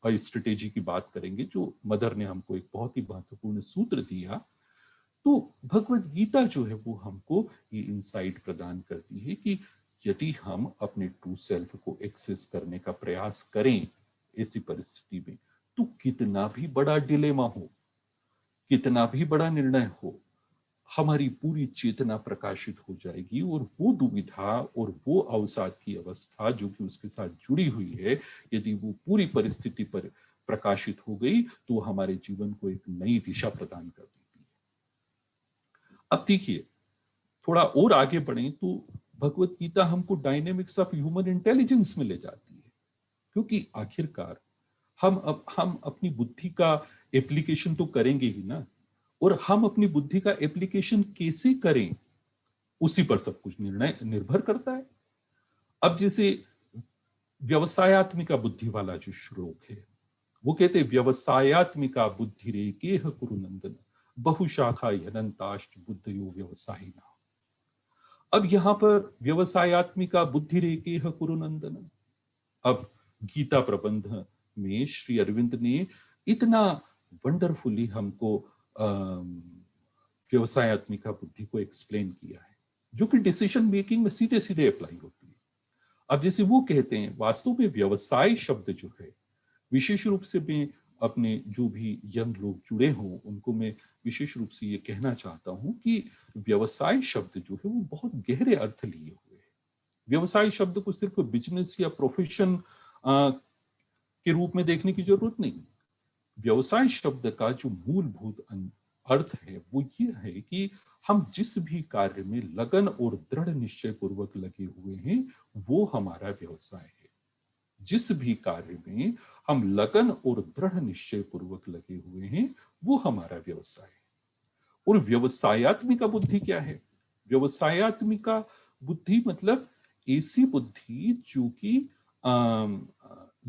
a strategy की बात करेंगे, जो मदर ने हमको एक बहुत ही महत्वपूर्ण सूत्र दिया। तो भगवत गीता जो है वो हमको ये इंसाइट प्रदान करती है कि यदि हम अपने ट्रू सेल्फ को एक्सेस करने का प्रयास करें ऐसी परिस्थिति में, तो कितना भी बड़ा डिलेमा हो, कितना भी बड़ा निर्णय हो, हमारी पूरी चेतना प्रकाशित हो जाएगी, और वो दुविधा और वो अवसाद की अवस्था जो कि उसके साथ जुड़ी हुई है, यदि वो पूरी परिस्थिति पर प्रकाशित हो गई तो हमारे जीवन को एक नई दिशा प्रदान कर देती है। अब देखिए, थोड़ा और आगे बढ़े तो भगवत गीता हमको डायनेमिक्स ऑफ ह्यूमन इंटेलिजेंस में ले जाती है, क्योंकि आखिरकार हम अपनी बुद्धि का एप्लीकेशन तो करेंगे ही ना, और हम अपनी बुद्धि का एप्लीकेशन कैसे करें उसी पर सब कुछ निर्णय निर्भर करता है। अब जैसे व्यवसायत्मिका बुद्धि वाला जो श्लोक है, वो कहते हैं व्यवसायत्मिका बुद्धि रे केह कुरुनंदन बहुशाखा अनंताश्च बुद्धयो व्यवसायिना। अब यहां पर व्यवसायत्मिका बुद्धि रे केह कुरुनंदन, अब गीता प्रबंध में श्री अरविंद ने इतना वंडरफुली हमको व्यवसायत्मिका बुद्धि को एक्सप्लेन किया है, जो कि डिसीजन मेकिंग में सीधे सीधे अप्लाई होती है। अब जैसे वो कहते हैं, वास्तव में व्यवसाय शब्द जो है, विशेष रूप से मैं अपने जो भी यंग लोग जुड़े हों उनको मैं विशेष रूप से ये कहना चाहता हूं कि व्यवसाय शब्द जो है वो बहुत गहरे अर्थ लिए हुए है। व्यवसाय शब्द को सिर्फ बिजनेस या प्रोफेशन के रूप में देखने की जरूरत नहीं। व्यवसाय शब्द का जो मूलभूत अर्थ है वो ये है कि हम जिस भी कार्य में लगन और दृढ़ निश्चय पूर्वक लगे हुए हैं वो हमारा व्यवसाय है। जिस भी कार्य में हम लगन और दृढ़ निश्चय पूर्वक लगे हुए हैं वो हमारा व्यवसाय है। और व्यवसायत्मिका बुद्धि क्या है? व्यवसायत्मिका बुद्धि मतलब ऐसी बुद्धि जो कि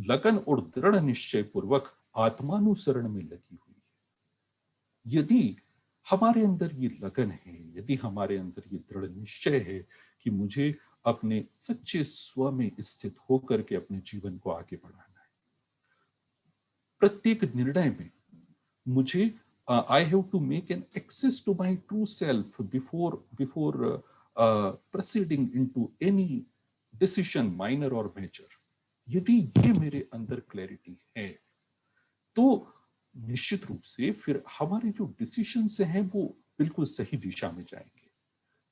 लगन और दृढ़ निश्चय पूर्वक आत्मानुसरण में लगी हुई है। यदि हमारे अंदर ये लगन है, यदि हमारे अंदर ये दृढ़ निश्चय है कि मुझे अपने सच्चे स्व में स्थित होकर के अपने जीवन को आगे बढ़ाना है, प्रत्येक निर्णय में मुझे I have to make an access to my true self before proceeding into any decision, minor or major. यदि ये मेरे अंदर क्लैरिटी है तो निश्चित रूप से फिर हमारे जो डिसीजंस हैं वो बिल्कुल सही दिशा में जाएंगे।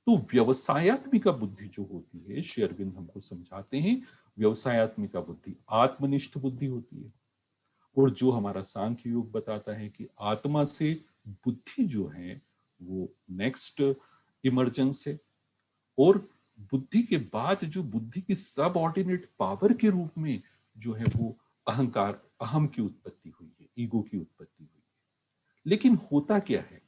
तो व्यवसायत्मिका बुद्धि जो होती है, श्री अरविंद हमको समझाते हैं, व्यवसायत्मिका बुद्धि आत्मनिष्ठ बुद्धि होती है। और जो हमारा सांख्य योग बताता है कि आत्मा से बुद्धि जो है वो नेक्स्ट इमर्जेंस है, और बुद्धि के बाद जो बुद्धि की सब ऑर्डिनेट पावर के रूप में जो है वो अहंकार, अहम की उत्पत्ति हुई है, ईगो की उत्पत्ति हुई है। लेकिन होता क्या है,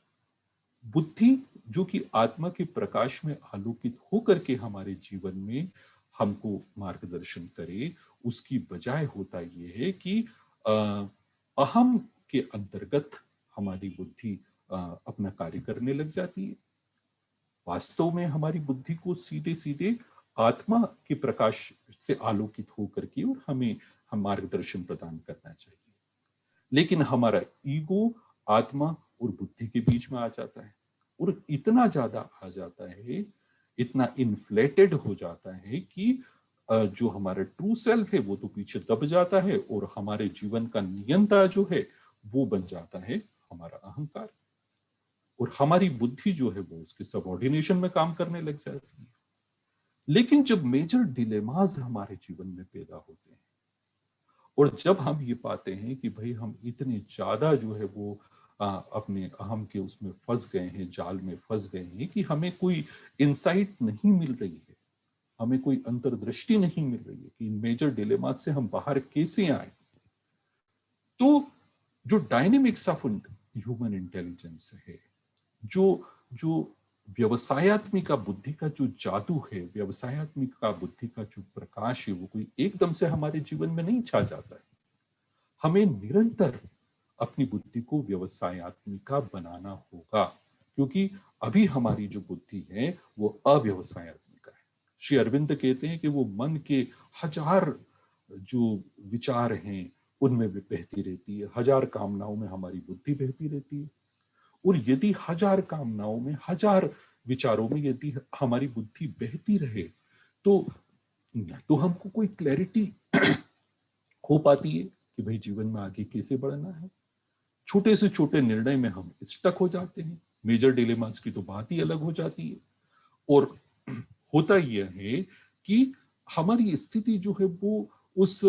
बुद्धि जो कि आत्मा के प्रकाश में आलोकित होकर के हमारे जीवन में हमको मार्गदर्शन करे, उसकी बजाय होता यह है कि अहम के अंतर्गत हमारी बुद्धि अपना कार्य करने लग जाती है। वास्तव में हमारी बुद्धि को सीधे सीधे आत्मा के प्रकाश से आलोकित होकर के और हमें हम मार्गदर्शन प्रदान करना चाहिए। लेकिन हमारा ईगो आत्मा और बुद्धि के बीच में आ जाता है, और इतना ज्यादा आ जाता है, इतना इन्फ्लेटेड हो जाता है कि जो हमारा ट्रू सेल्फ है वो तो पीछे दब जाता है, और हमारे जीवन का नियंता जो है वो बन जाता है हमारा अहंकार, और हमारी बुद्धि जो है वो उसके सबऑर्डिनेशन में काम करने लग जाती है। लेकिन जब मेजर डिलेमाज हमारे जीवन में पैदा होते हैं, और जब हम ये पाते हैं कि भाई हम इतने ज्यादा जो है वो अपने अहम के उसमें फंस गए हैं, जाल में फंस गए हैं, कि हमें कोई इंसाइट नहीं मिल रही है, हमें कोई अंतर्दृष्टि नहीं मिल रही है कि इन मेजर डिलेमाज से हम बाहर कैसे आए, तो जो डायनेमिक्स ऑफ ह्यूमन इंटेलिजेंस है, जो जो व्यवसायत्मिका बुद्धि का जो जादू है, व्यवसायत्मिका बुद्धि का जो प्रकाश है, वो कोई एकदम से हमारे जीवन में नहीं छा जाता है। हमें निरंतर अपनी बुद्धि को व्यवसायत्मिका बनाना होगा, क्योंकि अभी हमारी जो बुद्धि है वो अव्यवसायत्मिका है। श्री अरविंद कहते हैं कि वो मन के हजार जो विचार हैं उनमें भी बहती रहती है, हजार कामनाओं में हमारी बुद्धि बहती रहती है, और यदि हजार कामनाओं में, हजार विचारों में यदि हमारी बुद्धि बहती रहे तो हमको कोई क्लैरिटी हो पाती है कि भाई जीवन में आगे कैसे बढ़ना है। छोटे से छोटे निर्णय में हम स्टक हो जाते हैं, मेजर डिलेमास की तो बात ही अलग हो जाती है। और होता यह है कि हमारी स्थिति जो है वो उस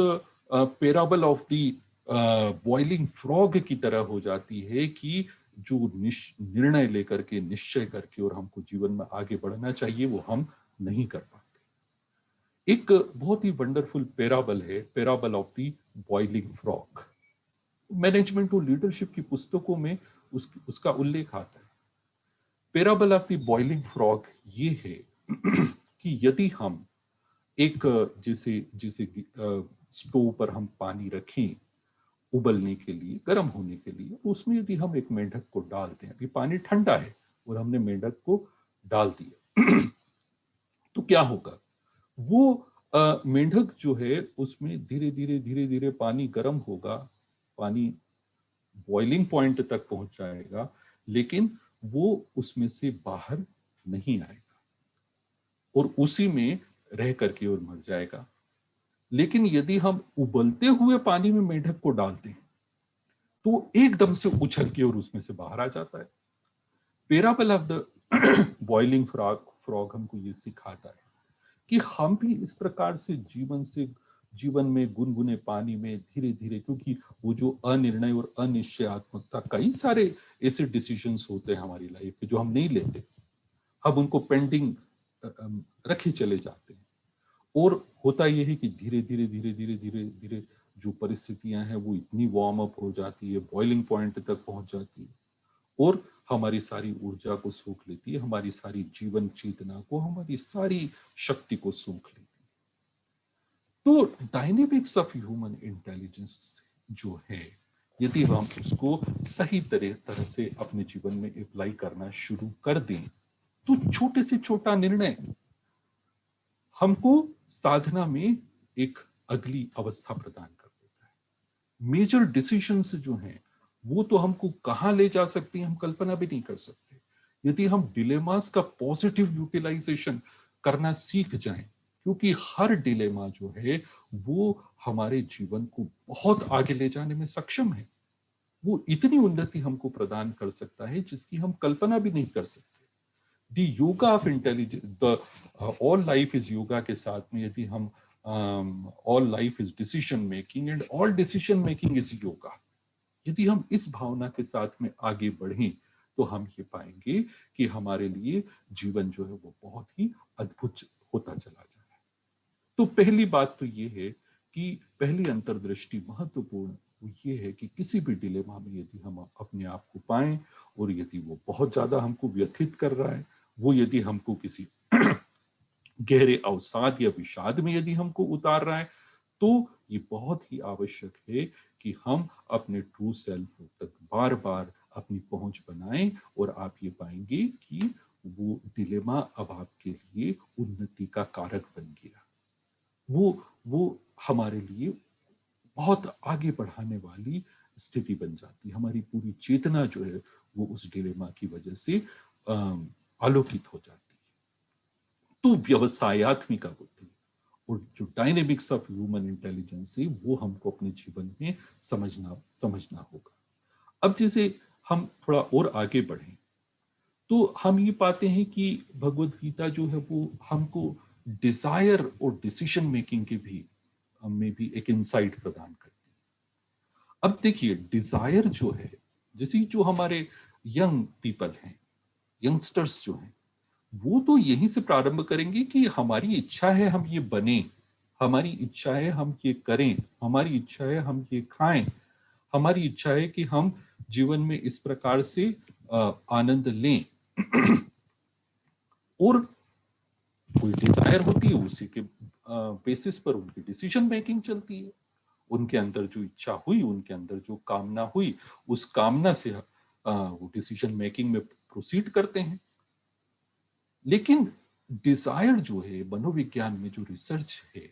parable of the boiling frog की तरह हो जाती है कि जो निर्णय लेकर के, निश्चय करके और हमको जीवन में आगे बढ़ना चाहिए वो हम नहीं कर पाते। एक बहुत ही वंडरफुल पैराबल है, parable of the boiling frog. Management और लीडरशिप की पुस्तकों में उसका उल्लेख आता है। Parable of the boiling frog ये है कि यदि हम एक जैसे जैसे स्टोव पर हम पानी रखें उबलने के लिए, गर्म होने के लिए, तो उसमें यदि हम एक मेंढक को डाल दें, अभी पानी ठंडा है और हमने मेंढक को डाल दिया तो क्या होगा, वो मेंढक जो है उसमें धीरे धीरे पानी गर्म होगा, पानी बॉइलिंग पॉइंट तक पहुंच जाएगा, लेकिन वो उसमें से बाहर नहीं आएगा और उसी में रह करके और मर जाएगा। लेकिन यदि हम उबलते हुए पानी में मेंढक को डालते हैं तो एकदम से उछल के और उसमें से बाहर आ जाता है। Parable of the boiling frog हमको ये सिखाता है कि हम भी इस प्रकार से जीवन में गुनगुने पानी में धीरे धीरे, क्योंकि वो जो अनिर्णय और अनिश्चयात्मकता, कई सारे ऐसे डिसीजंस होते हैं हमारी लाइफ में जो हम नहीं लेते, हम उनको पेंडिंग रखे चले जाते हैं। और होता यह है कि धीरे धीरे जो परिस्थितियां हैं वो इतनी वार्म अप हो जाती है, बॉइलिंग पॉइंट तक पहुंच जाती है और हमारी सारी ऊर्जा को सूख लेती है, हमारी सारी जीवन चेतना को, हमारी सारी शक्ति को सूख लेती है। तो डायनेमिक्स ऑफ ह्यूमन इंटेलिजेंस जो है यदि हम उसको सही तरह से अपने जीवन में अप्लाई करना शुरू कर दें, तो छोटे से छोटा निर्णय हमको साधना में एक अगली अवस्था प्रदान कर देता है। मेजर डिसीजंस जो हैं वो तो हमको कहां ले जा सकते हैं हम कल्पना भी नहीं कर सकते। यदि हम डिलेमास का पॉजिटिव यूटिलाइजेशन करना सीख जाएं, क्योंकि हर डिलेमा जो है वो हमारे जीवन को बहुत आगे ले जाने में सक्षम है। वो इतनी उन्नति हमको प्रदान कर सकता है जिसकी हम कल्पना भी नहीं कर सकते। The yoga of intelligence, the all life is yoga के साथ में यदि हम all life is decision making and all decision making is yoga, यदि हम इस भावना के साथ में आगे बढ़ें तो हम ये पाएंगे कि हमारे लिए जीवन जो है वो बहुत ही अद्भुत होता चला जाए। तो पहली बात तो ये है कि पहली अंतर्दृष्टि महत्वपूर्ण वो ये है कि किसी भी डिलेमा में यदि हम अपने आप को पाएं और यदि वो बहुत ज्यादा हमको व्यथित कर रहा है, वो यदि हमको किसी गहरे अवसाद या विषाद में यदि हमको उतार रहा है, तो ये बहुत ही आवश्यक है कि हम अपने ट्रू सेल्फ तक बार बार अपनी पहुंच बनाएं और आप ये पाएंगे कि वो डिलेमा अब आपके लिए उन्नति का कारक बन गया। वो हमारे लिए बहुत आगे बढ़ाने वाली स्थिति बन जाती है। हमारी पूरी चेतना जो है वो उस डिलेमा की वजह से आलोकित हो जाती है। तो व्यवसायत्मिका बुद्धि और जो डायनेमिक्स ऑफ ह्यूमन इंटेलिजेंस है वो हमको अपने जीवन में समझना होगा। अब जैसे हम थोड़ा और आगे बढ़ें तो हम ये पाते हैं कि भगवत गीता जो है वो हमको डिजायर और डिसीजन मेकिंग के भी में भी एक इंसाइट प्रदान करती है। अब देखिए डिजायर जो है, जैसे जो हमारे यंग पीपल हैं, यंगस्टर्स जो हैं, वो तो यहीं से प्रारंभ करेंगे कि हमारी इच्छा है हम ये बने, हमारी इच्छा है हम ये करें, हमारी इच्छा है हम ये खाएं, हमारी इच्छा है कि हम जीवन में इस प्रकार से आनंद लें। और कोई डिजायर होती है उसी के बेसिस पर उनकी डिसीजन मेकिंग चलती है। उनके अंदर जो इच्छा हुई, उनके अंदर जो कामना हुई, उस कामना से वो डिसीजन मेकिंग में प्रोसीड करते हैं। लेकिन डिजायर जो है मनोविज्ञान में जो रिसर्च है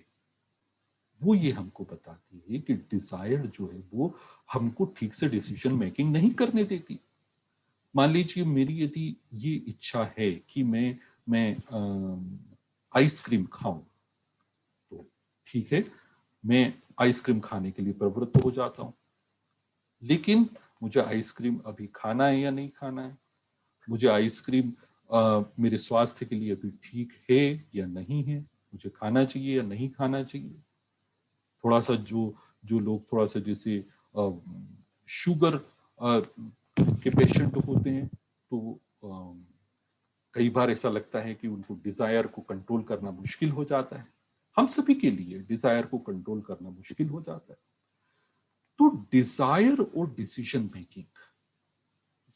वो ये हमको बताती है कि डिजायर जो है वो हमको ठीक से डिसीजन मेकिंग नहीं करने देती। मान लीजिए मेरी यदि ये इच्छा है कि मैं आइसक्रीम खाऊं, तो ठीक है, मैं आइसक्रीम खाने के लिए प्रवृत्त हो जाता हूं। लेकिन मुझे आइसक्रीम अभी खाना है या नहीं खाना है, मुझे आइसक्रीम मेरे स्वास्थ्य के लिए अभी ठीक है या नहीं है, मुझे खाना चाहिए या नहीं खाना चाहिए। थोड़ा सा जो जो लोग थोड़ा सा जैसे शुगर के पेशेंट होते हैं, तो कई बार ऐसा लगता है कि उनको डिजायर को कंट्रोल करना मुश्किल हो जाता है। हम सभी के लिए डिजायर को कंट्रोल करना मुश्किल हो जाता है। तो डिजायर और डिसीजन मेकिंग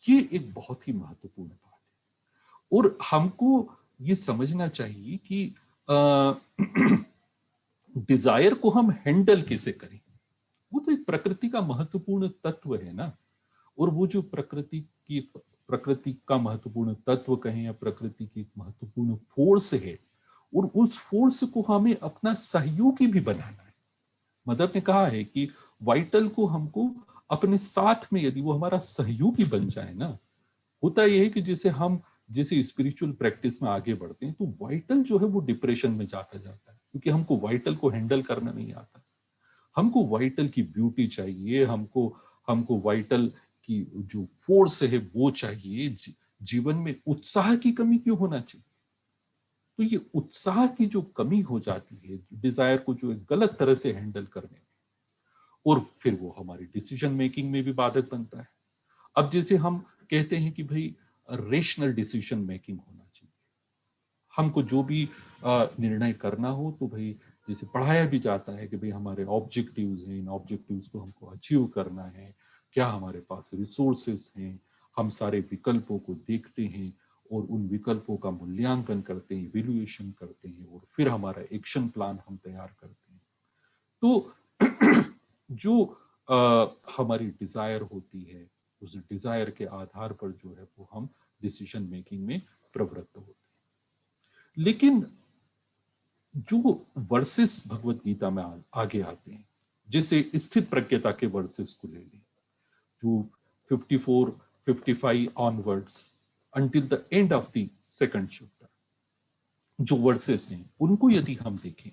ये एक बहुत ही महत्वपूर्ण बात है और हमको ये समझना चाहिए कि डिजायर को हम हैंडल कैसे करें। वो तो एक प्रकृति का महत्वपूर्ण तत्व है ना। और वो जो प्रकृति का महत्वपूर्ण तत्व कहें या प्रकृति की एक महत्वपूर्ण फोर्स है, और उस फोर्स को हमें अपना सहयोगी भी बनाना है। मदर ने कहा है कि वाइटल को हमको अपने साथ में, यदि वो हमारा सहयोगी बन जाए ना, होता यह है कि जैसे स्पिरिचुअल प्रैक्टिस में आगे बढ़ते हैं तो वाइटल जो है वो डिप्रेशन में जाता जाता है, क्योंकि हमको वाइटल को हैंडल करना नहीं आता। हमको वाइटल की ब्यूटी चाहिए, हमको हमको वाइटल की जो फोर्स है वो चाहिए। जीवन में उत्साह की कमी क्यों होना चाहिए? तो ये उत्साह की जो कमी हो जाती है डिजायर को जो एक गलत तरह से हैंडल करने में, और फिर वो हमारी डिसीजन मेकिंग में भी बाधक बनता है। अब जैसे हम कहते हैं कि भाई रेशनल डिसीजन मेकिंग होना चाहिए, हमको जो भी निर्णय करना हो तो भाई जैसे पढ़ाया भी जाता है कि भाई हमारे ऑब्जेक्टिव्स हैं, इन ऑब्जेक्टिव्स को हमको अचीव करना है, क्या हमारे पास रिसोर्सेस हैं। हम सारे विकल्पों को देखते हैं और उन विकल्पों का मूल्यांकन करते हैं, इवेल्युएशन करते हैं, और फिर हमारा एक्शन प्लान हम तैयार करते हैं। तो जो हमारी डिजायर होती है, उस डिजायर के आधार पर जो है वो हम डिसीजन मेकिंग में प्रवृत्त होते हैं। लेकिन जो वर्सेस भगवत गीता में आगे आते हैं, जैसे स्थित प्रज्ञता के वर्सेस को ले लें, जो 54, 55 onwards until the end of the second chapter, जो वर्सेस हैं उनको यदि हम देखें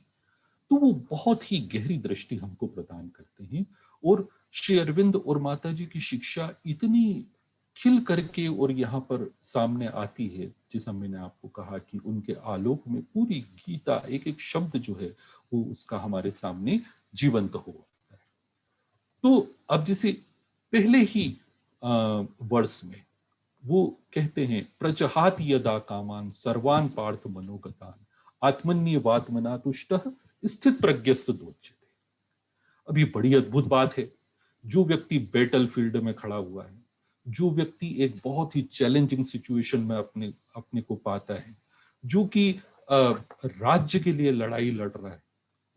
तो वो बहुत ही गहरी दृष्टि हमको प्रदान करते हैं। और श्री अरविंद और माता जी की शिक्षा इतनी खिल करके और यहाँ पर सामने आती है, जैसा मैंने आपको कहा कि उनके आलोक में पूरी गीता एक एक शब्द जो है वो उसका हमारे सामने जीवंत हो जाता है। तो अब जैसे पहले ही वर्ष में वो कहते हैं, प्रजहात यदा कामान सर्वान पार्थ मनोगतान आत्मन्यवात्मना तुष्टः स्थित प्रज्ञस्त दोच्यते। अब ये बड़ी अद्भुत बात है। जो व्यक्ति बैटल फील्ड में खड़ा हुआ है, जो व्यक्ति एक बहुत ही चैलेंजिंग सिचुएशन में अपने अपने को पाता है, जो कि राज्य के लिए लड़ाई लड़ रहा है,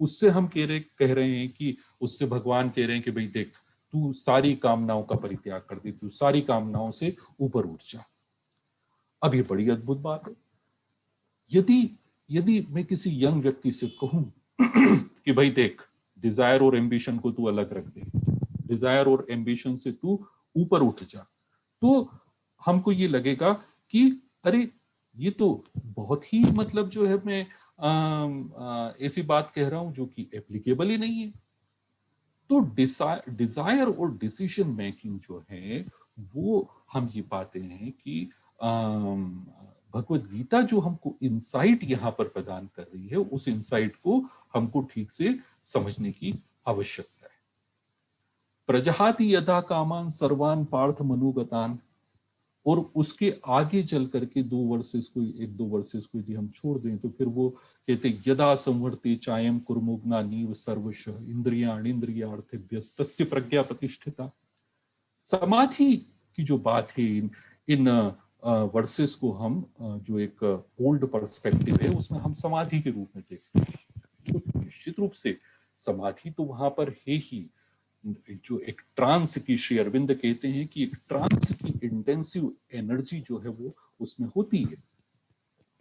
उससे हम कह रहे हैं कि उससे भगवान कह रहे हैं कि भाई देख, तू सारी कामनाओं का परित्याग कर दे, तू सारी कामनाओं से ऊपर उठ जा। अब ये बड़ी अद्भुत बात है। यदि यदि मैं किसी यंग व्यक्ति से कहूं कि भाई देख, डिजायर और एम्बिशन को तू अलग रख दे, डिजायर और एम्बिशन से तू ऊपर उठ जा, तो हमको ये लगेगा कि अरे ये तो बहुत ही मतलब जो है मैं ऐसी बात कह रहा हूं जो कि एप्लीकेबल ही नहीं है। तो डिजायर और डिसीजन मेकिंग जो है वो हम ये पाते हैं कि भगवत गीता जो हमको इंसाइट यहाँ पर प्रदान कर रही है, उस इंसाइट को हमको ठीक से समझने की आवश्यकता है। प्रजहाति यदा कामान सर्वान पार्थ मनोगतान, और उसके आगे चल करके एक दो वर्सेस को यदि हम छोड़ दें तो फिर वो कहते यदा संवर्ते चायम कुर्मुग्ना नीव सर्वश इंद्रियाणिंद्रियार्थेभ्यस्तस्य प्रज्ञा प्रतिष्ठिता। समाधि की जो बात है इन वर्सेस को हम जो एक ओल्ड पर्सपेक्टिव है उसमें हम समाधि के रूप में देखते हैं, तो निश्चित रूप से समाधि तो वहां पर है ही। जो एक ट्रांस की, श्री अरविंद कहते हैं कि एक ट्रांस की इंटेंसिव एनर्जी जो है वो उसमें होती है,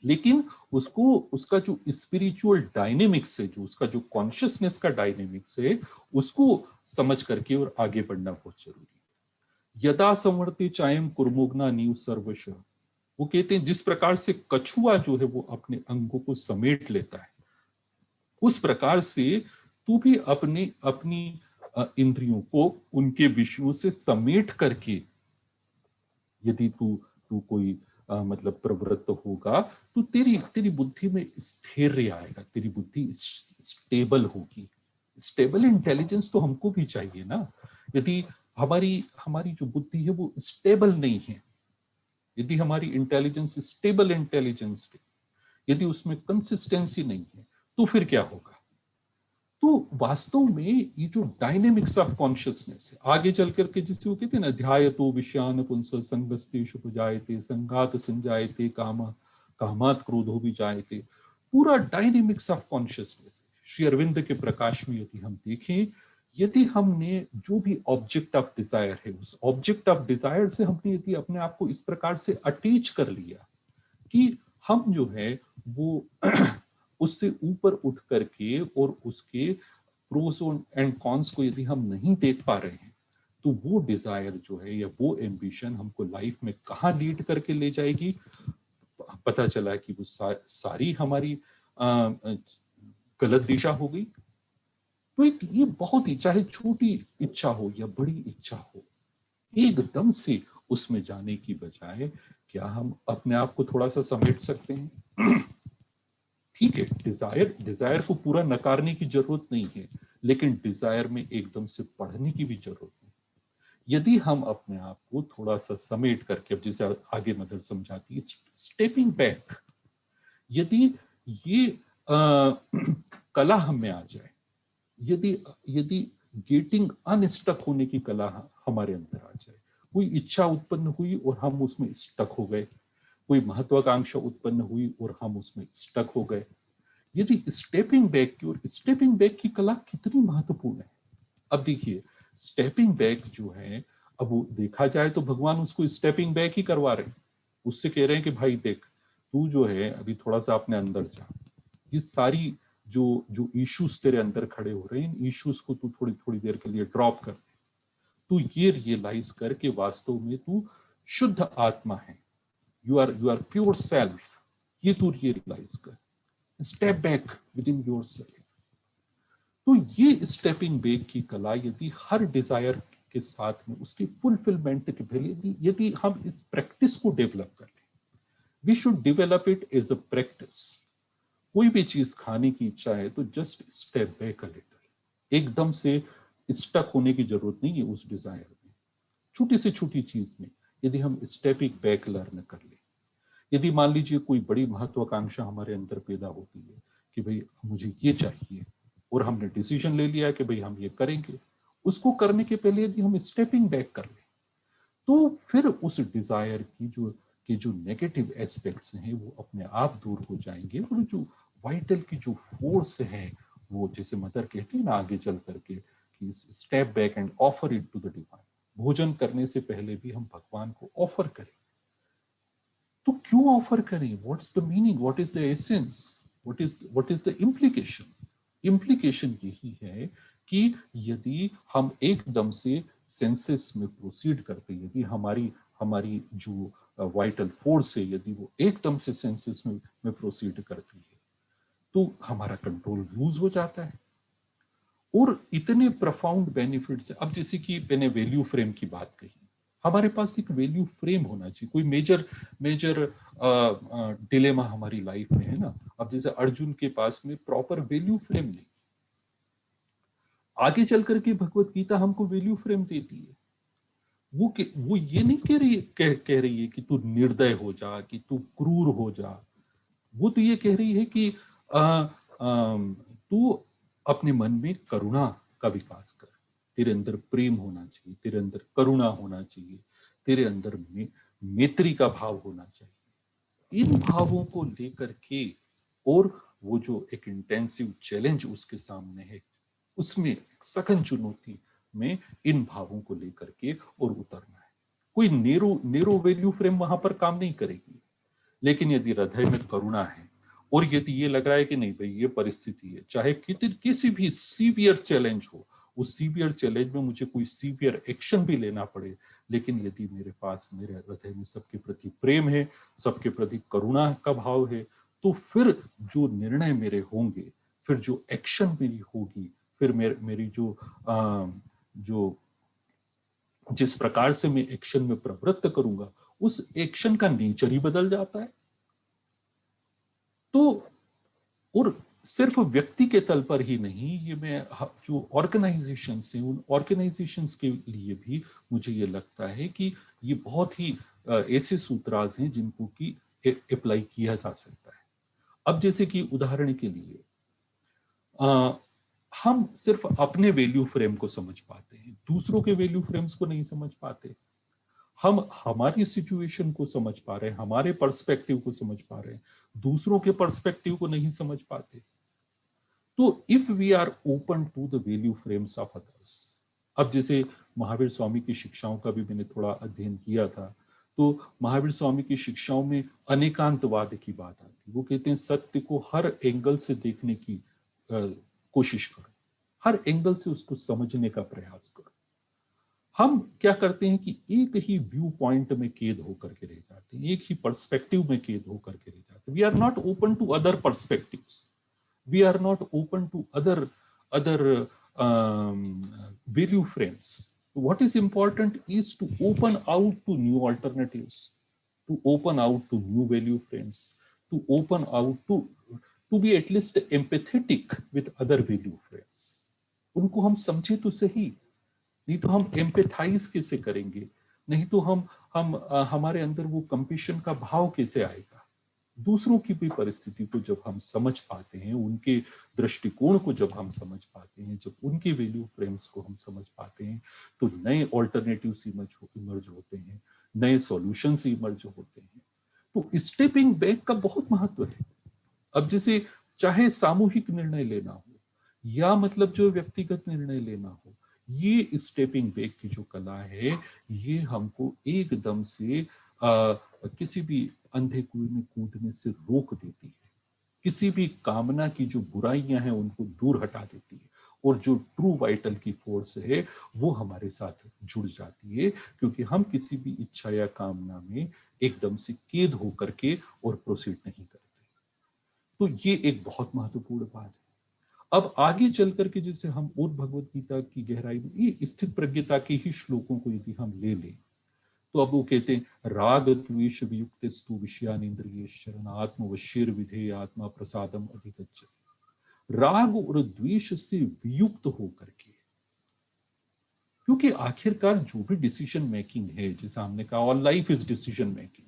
लेकिन उसको उसका जो स्पिरिचुअल डायनेमिक्स है, जो उसका जो कॉन्शियसनेस का डायनेमिक्स है, उसको समझ करके और आगे बढ़ना बहुत जरूरी है। यदा संवर्ते चायम कुर्मुग्ना नीव सर्वश, वो कहते हैं जिस प्रकार से कछुआ जो है वो अपने अंगों को समेट लेता है, उस प्रकार से तू भी अपनी इंद्रियों को उनके विषयों से समेट करके यदि तू कोई मतलब प्रवृत्त होगा तो तेरी बुद्धि में स्थैर्य आएगा, तेरी बुद्धि स्टेबल होगी। स्टेबल इंटेलिजेंस तो हमको भी चाहिए ना। यदि हमारी हमारी जो बुद्धि है वो स्टेबल नहीं है, यदि हमारी इंटेलिजेंस स्टेबल इंटेलिजेंस है, यदि उसमें कंसिस्टेंसी नहीं है, तो फिर क्या होगा? तो वास्तव में ये जो डायनेमिक्स ऑफ कॉन्शियसनेस है, आगे चल करके जिसे वो कहते हैं ना, ध्यायतो विषयान पुंस संगस्तेषु उपजायते संघात संजायते कामात क्रोधो विजायते, पूरा dynamics of consciousness Shri Aurobindo के प्रकाश में यदि हम देखें, यदि हमने जो भी ऑब्जेक्ट ऑफ डिजायर है, उस ऑब्जेक्ट ऑफ डिजायर से हमने यदि अपने आप को इस प्रकार से अटैच कर लिया कि हम जो है वो उससे ऊपर उठ करके और उसके प्रोस एंड कॉन्स को यदि हम नहीं देख पा रहे हैं, तो वो डिजायर जो है या वो एम्बिशन हमको लाइफ में कहाँ लीड करके ले जाएगी, पता चला कि वो सारी हमारी गलत दिशा हो गई। तो एक ये बहुत ही, चाहे छोटी इच्छा हो या बड़ी इच्छा हो, एकदम से उसमें जाने की बजाय क्या हम अपने आप को थोड़ा सा समेट सकते हैं? ठीक है, डिजायर को पूरा नकारने की जरूरत नहीं है, लेकिन डिजायर में एकदम से पढ़ने की भी जरूरत नहीं। यदि हम अपने आप को थोड़ा सा समेट करके, अब जैसे आगे मदर समझाती है, स्टेपिंग बैक, यदि ये कला हमें आ जाए, यदि गेटिंग अनस्टक होने की कला हमारे अंदर आ जाए, कोई इच्छा उत्पन्न हुई और हम उसमें स्टक हो गए, कोई महत्वाकांक्षा उत्पन्न हुई और हम उसमें स्टक हो गए, यदि स्टेपिंग बैक की कला कितनी महत्वपूर्ण है। अब देखिए, स्टेपिंग बैक जो है, अब वो देखा जाए तो भगवान उसको स्टेपिंग बैक ही करवा रहे हैं। उससे कह रहे हैं कि भाई देख, तू जो है अभी थोड़ा सा अपने अंदर जा, ये सारी जो जो इश्यूज तेरे अंदर खड़े हो रहे हैं, इन इश्यूज को तू थोड़ी थोड़ी देर के लिए ड्रॉप कर, तू ये रियलाइज कर कि वास्तव में तू शुद्ध आत्मा है, यू आर प्योर सेल्फ, ये तू रियलाइज कर, step back with in your self. तो ये स्टेपिंग बैक की कला यदि हर डिजायर के साथ में उसकी फुलफिलमेंट के पहले यदि हम इस प्रैक्टिस को डेवलप कर लें, we should develop it as a practice. कोई भी चीज खाने की इच्छा है तो just step back a little, एकदम से स्टक होने की जरूरत नहीं है उस डिजायर में। छोटी से छोटी चीज में यदि हम स्टेपिंग बैक लर्न कर ले, यदि मान लीजिए कोई बड़ी महत्वाकांक्षा हमारे अंदर पैदा होती है कि भाई मुझे ये चाहिए, और हमने डिसीजन ले लिया कि भाई हम ये करेंगे, उसको करने के पहले यदि हम स्टेपिंग बैक कर ले, तो फिर उस डिजायर की जो नेगेटिव एस्पेक्ट्स हैं वो अपने आप दूर हो जाएंगे, और जो वाइटल की जो फोर्स है, वो जैसे मदर कहती है ना आगे चल करके कि step back and offer it to the divine. भोजन करने से पहले भी हम भगवान को ऑफर करें। तो क्यों ऑफर करें? What's the meaning, what is the essence, what is the implication? Implication यही है कि यदि हम एकदम से सेंसेस में प्रोसीड करते, यदि हमारी जो वाइटल फोर्स है यदि वो एकदम से सेंसेस में प्रोसीड करती है, तो हमारा कंट्रोल लूज हो जाता है। और इतने प्रोफाउंड बेनिफिट्स। अब जैसे कि मैंने वैल्यू फ्रेम की बात कही, हमारे पास एक वैल्यू फ्रेम होना चाहिए। कोई मेजर डिलेमा हमारी लाइफ में है ना, अब जैसे अर्जुन के पास में प्रॉपर वैल्यू फ्रेम नहीं, आगे चल करके भगवत गीता हमको वैल्यू फ्रेम देती है। वो ये नहीं कह रही है कि तू निर्दय हो जा, कि तू क्रूर हो जा। वो तो ये कह रही है कि तू अपने मन में करुणा का विकास कर, तेरे अंदर प्रेम होना चाहिए, तेरे अंदर करुणा होना चाहिए, तेरे अंदर मैत्री का भाव होना चाहिए। इन भावों को लेकर के, और वो जो एक इंटेंसिव चैलेंज उसके सामने है, उसमें सघन चुनौती में इन भावों को लेकर के और उतरना है। कोई नेरो वैल्यू फ्रेम वहां पर काम नहीं करेगी। लेकिन यदि हृदय में करुणा है, और यदि ये लग रहा है कि नहीं भाई ये परिस्थिति है, चाहे किसी भी सीवियर चैलेंज हो, उस सीवियर चैलेंज में मुझे कोई सीवियर एक्शन भी लेना पड़े, लेकिन यदि मेरे पास मेरे हृदय में सबके प्रति प्रेम है, सबके प्रति करुणा का भाव है, तो फिर जो निर्णय मेरे होंगे, फिर जो एक्शन मेरी होगी, फिर मेरी जो जिस प्रकार से मैं एक्शन में प्रवृत्त करूंगा, उस एक्शन का नेचर ही बदल जाता है। तो और सिर्फ व्यक्ति के तल पर ही नहीं, ये मैं जो ऑर्गेनाइजेशंस हैं, उन ऑर्गेनाइजेशंस के लिए भी मुझे ये लगता है कि ये बहुत ही ऐसे सूत्राज हैं जिनको कि अप्लाई किया जा सकता है। अब जैसे कि उदाहरण के लिए हम सिर्फ अपने वैल्यू फ्रेम को समझ पाते हैं, दूसरों के वैल्यू फ्रेम्स को नहीं समझ पाते। हम हमारी सिचुएशन को समझ पा रहे हैं, हमारे पर्सपेक्टिव को समझ पा रहे हैं, दूसरों के पर्सपेक्टिव को नहीं समझ पाते। तो if we are open to the value frames of others, अब जैसे महावीर स्वामी की शिक्षाओं का भी मैंने थोड़ा अध्ययन किया था, तो महावीर स्वामी की शिक्षाओं में अनेकांतवाद की बात आती। वो कहते हैं सत्य को हर एंगल से देखने की कोशिश करो, हर एंगल से उसको समझने का प्रयास करो। हम क्या करते हैं कि एक ही व्यू पॉइंट में कैद होकर के रह जाते हैं, एक ही पर्सपेक्टिव में कैद होकर के रह जाते हैं। We are not open to other perspectives, we are not open to other value frames. What is important is to open out to new alternatives, to open out to new value frames, to open out to be at least empathetic with other value frames. उनको हम समझे तो सही, नहीं तो हम empathise कैसे करेंगे, नहीं तो हम हमारे अंदर वो कंपैशन का भाव कैसे आएगा। दूसरों की भी परिस्थिति को जब हम समझ पाते हैं, उनके दृष्टिकोण को जब हम समझ पाते हैं, जब उनके वैल्यू फ्रेम्स को हम समझ पाते हैं, तो नए ऑल्टरनेटिव्स इमर्ज होते हैं, नए सॉल्यूशंस इमर्ज होते हैं। तो स्टेपिंग बैक का बहुत महत्व है। अब जैसे चाहे सामूहिक निर्णय लेना हो, या मतलब जो व्यक्तिगत निर्णय लेना हो, ये स्टेपिंग बैक की जो कला है, ये हमको एकदम से किसी भी अंधे कुएं में कूदने से रोक देती है। किसी भी कामना की जो बुराइयां हैं उनको दूर हटा देती है, और जो ट्रू वाइटल की फोर्स है वो हमारे साथ जुड़ जाती है, क्योंकि हम किसी भी इच्छा या कामना में एकदम से कैद होकर के और प्रोसीड नहीं करते। तो ये एक बहुत महत्वपूर्ण बात है। अब आगे चल करके जैसे हम और भगवत गीता की गहराई में ये स्थित प्रज्ञता के ही श्लोकों को यदि हम ले लें, तो अब वो कहते हैं राग द्वेष वियुक्त स्तु विषयानिंद्रिय शरण आत्मवशीर विधेय आत्मा प्रसादम अधिगच्छति। राग और द्वेष से वियुक्त होकर के, क्योंकि आखिरकार जो भी डिसीजन मेकिंग है, जैसा हमने कहा all life is decision making,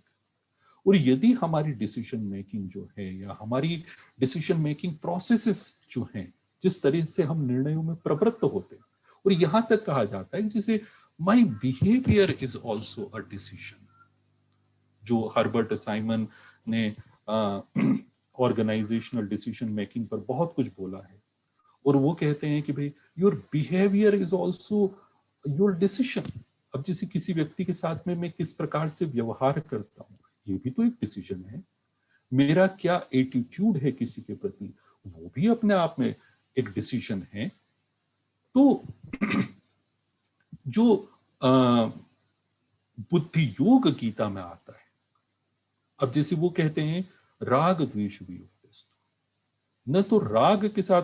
और यदि हमारी डिसीजन मेकिंग जो है या हमारी डिसीजन मेकिंग प्रोसेसेस जो हैं, जिस तरह से हम निर्णयों में प्रवृत्त होते हैं, और यहां तक कहा जाता है जैसे my behaviour is also a decision, जो हर्बर्ट साइमन ने ऑर्गेनाइजेशनल डिसीजन मेकिंग पर बहुत कुछ बोला है, और वो कहते हैं कि भाई your behaviour is also your decision. अब जैसे किसी व्यक्ति के साथ में मैं किस प्रकार से व्यवहार करता हूँ, ये भी तो एक डिसीजन है। मेरा क्या एटीट्यूड है किसी के प्रति, वो भी अपने आप में एक डिसीजन है। तो जो बुद्धि योग गीता में आता है, अब जैसे वो कहते हैं राग द्वेष वियुक्त, न तो राग के साथ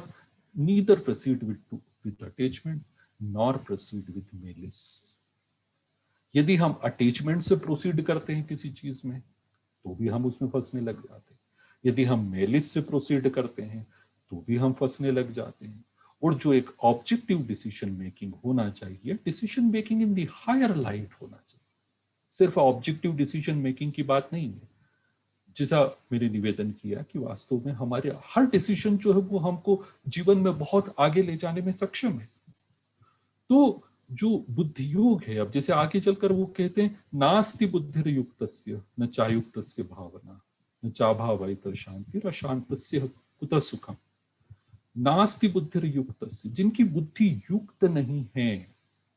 neither proceed with attachment nor proceed with malice. यदि हम अटैचमेंट से प्रोसीड करते हैं किसी चीज में तो भी हम उसमें फंसने लग जाते हैं, यदि हम मेलिस से प्रोसीड करते हैं तो भी हम फंसने लग जाते हैं। और जो एक ऑब्जेक्टिव डिसीजन मेकिंग होना चाहिए, decision making in the higher light होना चाहिए, सिर्फ ऑब्जेक्टिव डिसीजन मेकिंग की बात नहीं है। जैसा मैंने निवेदन किया कि वास्तव में हमारे हर डिसीजन जो है वो हमको जीवन में बहुत आगे ले जाने में सक्षम है। तो जो बुद्धि योग है, अब जैसे आगे चलकर वो कहते हैं नास्ति बुद्धिर युक्तस्य न चायुक्तस्य भावना न चाभावैतर शांति अशांतस्य कुतः सुखम। नास्ति बुद्धिर युक्तस्य, जिनकी बुद्धि युक्त नहीं है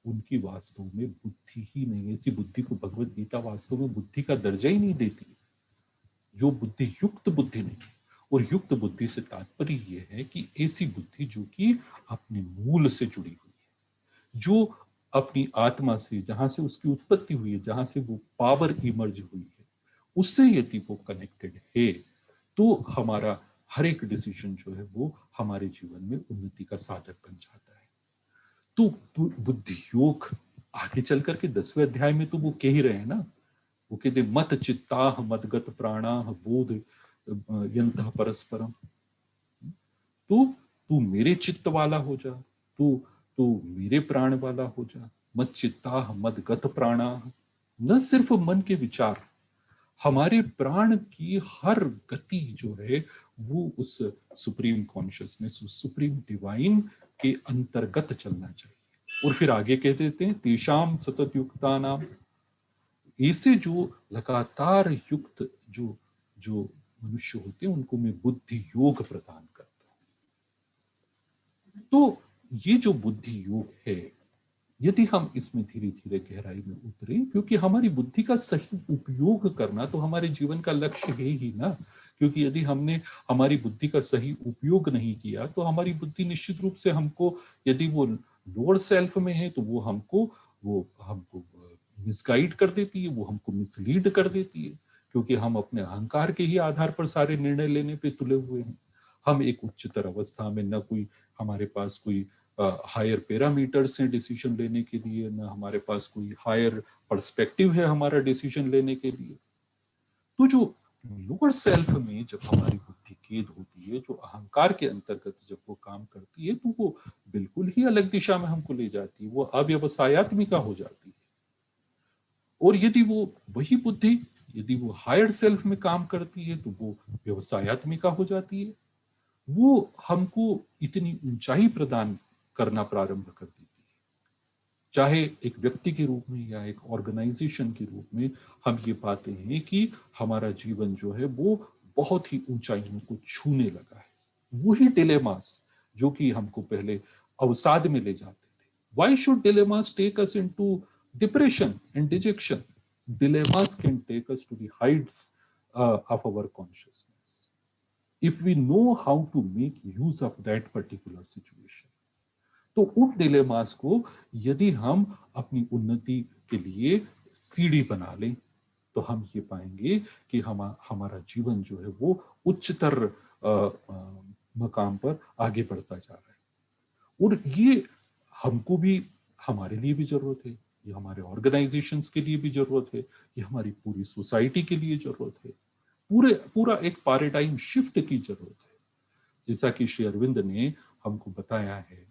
उनकी वास्तव में बुद्धि ही नहीं है। ऐसी बुद्धि को भगवत गीता वास्तव में बुद्धि का दर्जा ही नहीं देती। जो बुद्धि युक्त बुद्धि नहीं, और युक्त बुद्धि से तात्पर्य यह है कि ऐसी बुद्धि जो कि अपने मूल से जुड़ी हुई है, जो अपनी आत्मा से, जहां से उसकी उत्पत्ति हुई है, जहां से वो पावर इमर्ज हुई है, उससे यदि वो कनेक्टेड है तो हमारा हर एक डिसीजन जो है वो हमारे जीवन में उन्नति का साधक बन जाता है। तो बुद्धि योग आगे चल करके 10वें अध्याय में तो वो कह ही रहे हैं ना, वो कहते मत चित्ताह मदगत प्राणाह बोध यंतः परस्परम। तो तू मेरे चित्त वाला हो जा, तू मेरे प्राण वाला हो जा। मत चित्ताह मदगत प्राणाह, न सिर्फ मन के विचार, हमारे प्राण की हर गति जो है वो उस सुप्रीम कॉन्शियसनेस, उस सुप्रीम डिवाइन के अंतर्गत चलना चाहिए। और फिर आगे कह देते हैं तेषाम सतत युक्ता नाम, ऐसे जो लगातार युक्त जो जो मनुष्य होते हैं उनको मैं बुद्धि योग प्रदान करता हूं। तो ये जो बुद्धि योग है, यदि हम इसमें धीरे धीरे गहराई में उतरे, क्योंकि हमारी बुद्धि का सही उपयोग करना तो हमारे जीवन का लक्ष्य है ही ना। क्योंकि यदि हमने हमारी बुद्धि का सही उपयोग नहीं किया तो हमारी बुद्धि निश्चित रूप से हमको, यदि वो लोअर सेल्फ में है तो वो हमको मिसगाइड कर देती है, वो हमको मिसलीड कर देती है, क्योंकि हम अपने अहंकार के ही आधार पर सारे निर्णय लेने पे तुले हुए हैं। हम एक उच्चतर अवस्था में, न कोई हमारे पास कोई हायर पैरामीटर्स हैं डिसीजन लेने के लिए, ना हमारे पास कोई हायर पर्सपेक्टिव है हमारा डिसीजन लेने के लिए। तो जो लोअर सेल्फ में जब हमारी बुद्धि कैद होती है, जो अहंकार के अंतर्गत जब वो काम करती है, तो वो बिल्कुल ही अलग दिशा में हमको ले जाती है, वो अव्यवसायत्मिका हो जाती है। और यदि वो वही बुद्धि, यदि वो हायर सेल्फ में काम करती है तो वो व्यवसायत्मिका हो जाती है, वो हमको इतनी ऊंचाई प्रदान करना प्रारंभ कर देती है, चाहे एक व्यक्ति के रूप में या एक ऑर्गेनाइजेशन के रूप में। हम ये पाते हैं कि हमारा जीवन जो है वो बहुत ही ऊंचाइयों को छूने लगा है। वही डिलेमास जो कि हमको पहले अवसाद में ले जाते थे, Why should dilemmas take us into depression and dejection? Dilemmas can take us to the heights of our consciousness if we know how to make use of that particular situation. तो उन डिलेमास को यदि हम अपनी उन्नति के लिए सीढ़ी बना लें तो हम ये पाएंगे कि हमारा जीवन जो है वो उच्चतर मकाम पर आगे बढ़ता जा रहा है। और ये हमको भी, हमारे लिए भी जरूरत है, ये हमारे ऑर्गेनाइजेशंस के लिए भी जरूरत है, ये हमारी पूरी सोसाइटी के लिए जरूरत है। पूरा एक पैराडाइम शिफ्ट की जरूरत है। जैसा कि श्री अरविंद ने हमको बताया है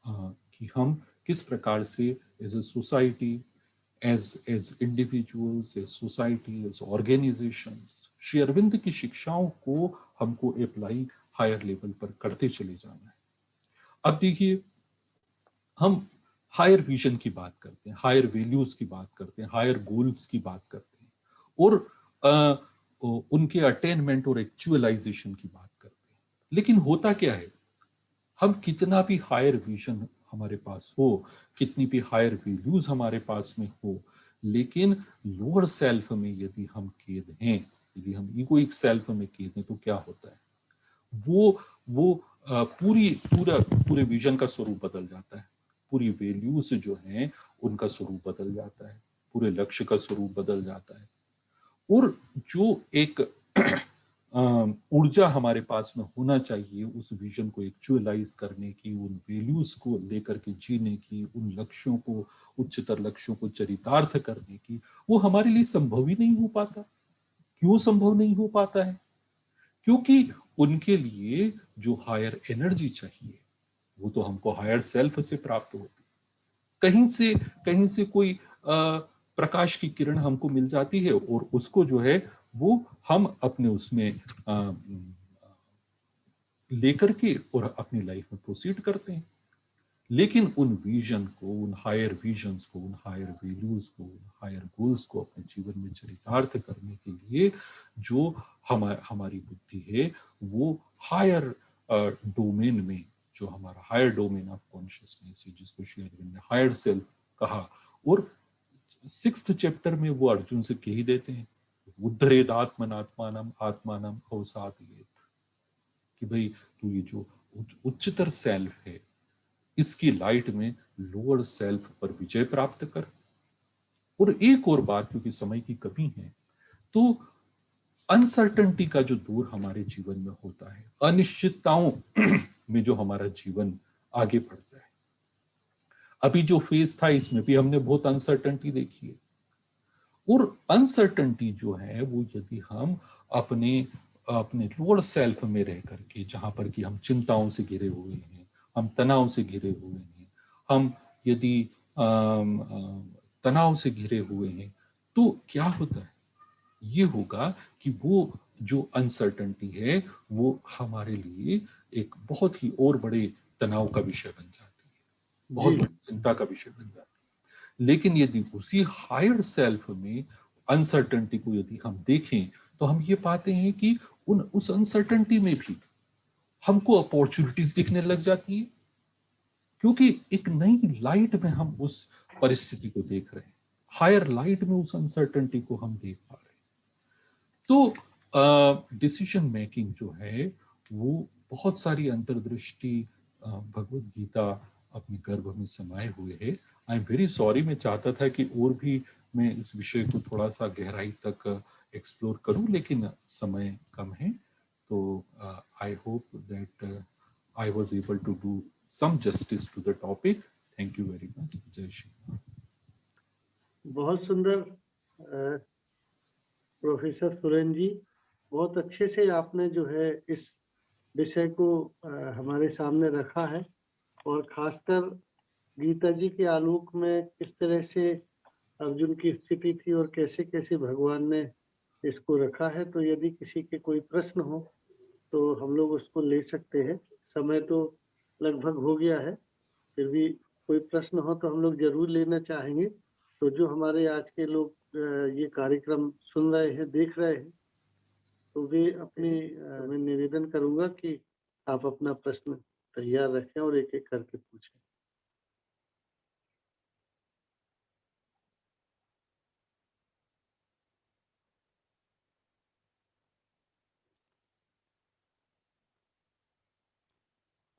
कि हम किस प्रकार से as a society, as individuals, as society, as organisations, Shri Aurobindo की शिक्षाओं को हमको अप्लाई हायर लेवल पर करते चले जाना है। अब देखिए, हम हायर विजन की बात करते हैं, हायर वैल्यूज की बात करते हैं, हायर गोल्स की बात करते हैं और उनके अटेनमेंट और एक्चुअलाइजेशन की बात करते हैं। लेकिन होता क्या है, हम कितना भी हायर विजन हमारे पास हो, कितनी भी हायर वैल्यूज हमारे पास में हो, लेकिन लोअर सेल्फ में यदि हम कैद हैं, यदि हम इगोइक सेल्फ में कैद हैं, तो क्या होता है, वो पूरे विजन का स्वरूप बदल जाता है, पूरी वैल्यूज जो हैं उनका स्वरूप बदल जाता है, पूरे लक्ष्य का स्वरूप बदल जाता है। और जो एक ऊर्जा हमारे पास में होना चाहिए उस विजन को एक्चुअलाइज करने की, उन वैल्यूज को लेकर के जीने की, उन लक्ष्यों को, उच्चतर लक्ष्यों को चरितार्थ करने की, वो हमारे लिए संभव ही नहीं हो पाता। क्यों संभव नहीं हो पाता है? क्योंकि उनके लिए जो हायर एनर्जी चाहिए वो तो हमको हायर सेल्फ से प्राप्त होती है। कहीं से कोई प्रकाश की किरण हमको मिल जाती है और उसको जो है वो हम अपने उसमें लेकर के और अपनी लाइफ में प्रोसीड करते हैं। लेकिन उन विजन को, उन हायर विजन्स को, उन हायर वैल्यूज को, उन हायर गोल्स को अपने जीवन में चरितार्थ करने के लिए जो हमारी बुद्धि है वो हायर डोमेन में, जो हमारा हायर डोमेन ऑफ कॉन्शियसनेस है, जिसको श्री अरविंद ने हायर सेल्फ कहा, और 6th चैप्टर में वो अर्जुन से कह ही देते हैं, उद्धरेद आत्मनात्मानम आत्मानम अवसादयेत, कि भाई तू ये जो उच्चतर सेल्फ है इसकी लाइट में लोअर सेल्फ पर विजय प्राप्त कर। और एक और बात, क्योंकि समय की कमी है, तो अनसर्टेनिटी का जो दौर हमारे जीवन में होता है, अनिश्चितताओं में जो हमारा जीवन आगे बढ़ता है, अभी जो फेज था इसमें भी हमने बहुत अनसर्टेनिटी देखी है। और अनसर्टेनिटी जो है वो यदि हम अपने लोअर सेल्फ में रह करके, जहां पर कि हम चिंताओं से घिरे हुए हैं, हम तनाव से घिरे हुए हैं, हम यदि तनाव से घिरे हुए हैं, तो क्या होता है, ये होगा कि वो जो अनसर्टेनिटी है वो हमारे लिए एक बहुत ही और बड़े तनाव का विषय बन जाती है, बहुत बड़ी चिंता का विषय बन जाती है। लेकिन यदि उसी हायर सेल्फ में अनसर्टेनिटी को यदि हम देखें तो हम ये पाते हैं कि उस अनसर्टेनिटी में भी हमको अपॉर्चुनिटीज दिखने लग जाती है, क्योंकि एक नई लाइट में हम उस परिस्थिति को देख रहे हैं, हायर लाइट में उस अनसर्टेनिटी को हम देख पा रहे हैं। तो डिसीजन मेकिंग जो है वो बहुत सारी अंतर्दृष्टि भगवत गीता अपने गर्भ में समाये हुए है। आई एम वेरी सॉरी, मैं चाहता था कि और भी मैं इस विषय को थोड़ा सा गहराई तक एक्सप्लोर करूं, लेकिन समय कम है। तो I hope that I was able to do some justice to the topic. Thank you very much. जय श्री। बहुत सुंदर प्रोफेसर सुरेन जी, बहुत अच्छे से आपने जो है इस विषय को हमारे सामने रखा है, और खासकर गीता जी के आलोक में किस तरह से अर्जुन की स्थिति थी और कैसे कैसे भगवान ने इसको रखा है। तो यदि किसी के कोई प्रश्न हो तो हम लोग उसको ले सकते हैं। समय तो लगभग हो गया है, फिर भी कोई प्रश्न हो तो हम लोग जरूर लेना चाहेंगे। तो जो हमारे आज के लोग ये कार्यक्रम सुन रहे हैं, देख रहे हैं, तो वे मैं निवेदन करूंगा कि आप अपना प्रश्न तैयार रखें और एक एक करके पूछें।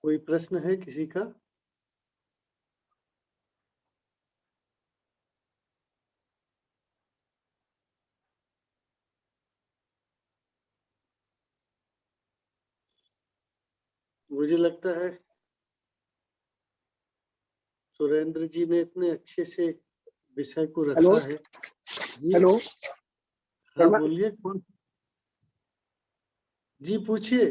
कोई प्रश्न है किसी का? मुझे लगता है सुरेंद्र जी ने इतने अच्छे से विषय को हेलो रखा है। जी हेलो हाँ बोलिए। कौन? जी पूछिए।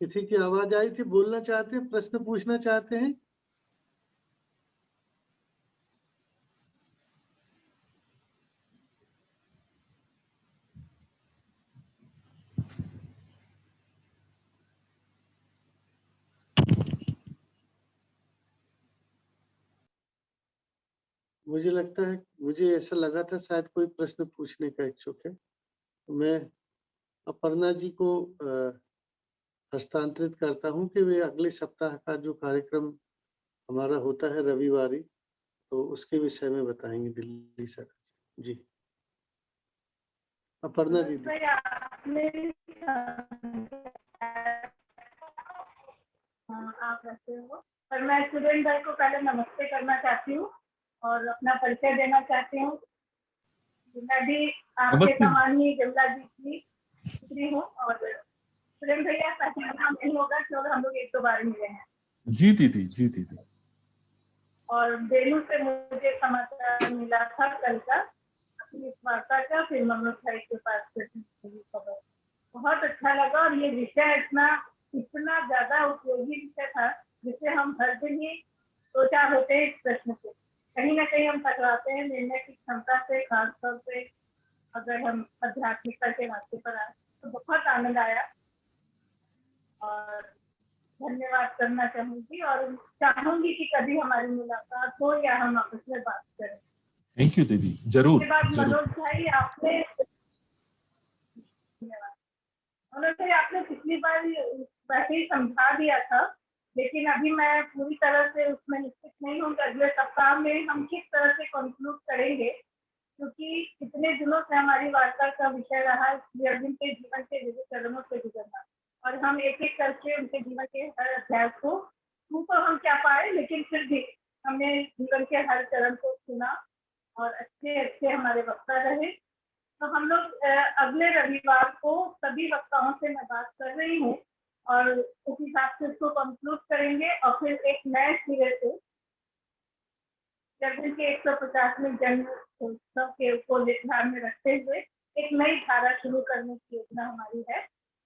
किसी की आवाज आई थी, बोलना चाहते हैं, प्रश्न पूछना चाहते हैं? मुझे लगता है, मुझे ऐसा लगा था शायद कोई प्रश्न पूछने का इच्छुक है। तो मैं अपर्णा जी को हस्तांतरित करता हूं कि वे अगले सप्ताह का जो कार्यक्रम हमारा होता है रविवारी, तो उसके विषय में बताएंगे दिल्ली शाखा से। जी अपर्णा जी। आप कैसे हो? और मैं स्टूडेंट भाई को पहले नमस्ते करना चाहती हूँ और अपना परिचय देना चाहती हूँ। मैं भी आपके समान ही जमला जी की पुत्री हूँ और स्टूडेंट भैया पहचाना नहीं होगा क्योंकि हम लोग एक दो बार मिले हैं। जी दीदी, जी दीदी। और बेलू से मुझे समाचार मिला था कल का अपनी इस वार्ता का, फिर मनोज भाई के पास से खबर बहुत अच्छा लगा। और ये विषय इतना ज्यादा उपयोगी विषय था जिसे हम हर दिन ही सोचा होते हैं। इस प्रश्न से कहीं ना कहीं हम टकराते हैं निर्णय की क्षमता से, खासतौर पे अगर हम आध्यात्मिकता के रास्ते पर आए। तो बहुत आनंद आया और धन्यवाद करना चाहूंगी और चाहूंगी कि कभी हमारी मुलाकात हो या हम आपस में बात करें। थैंक यू दीदी, जरूर। उसके बाद मनोज भाई आपने पिछली बार वैसे ही समझा दिया था, लेकिन अभी मैं पूरी तरह से उसमें निश्चित नहीं हूँ कि अगले सप्ताह में हम किस तरह से कंक्लूड करेंगे, क्योंकि इतने दिनों से हमारी वार्ता का विषय रहा अर्जुन के जीवन के विविध चरणों से गुजरना, और हम एक एक करके उनके जीवन के हर अध्याय को तो हम क्या पाए, लेकिन फिर भी हमने जीवन के हर चरण को सुना और अच्छे अच्छे हमारे वक्ता रहे। तो हम लोग अगले रविवार को सभी वक्ताओं से मैं बात कर रही हूँ और उस हिसाब से इसको कंक्लूड करेंगे और फिर एक नए सिरे से अर्जुन के 150वें जन्म उत्सव के को ध्यान में रखते हुए एक नई धारा शुरू करने की योजना हमारी है।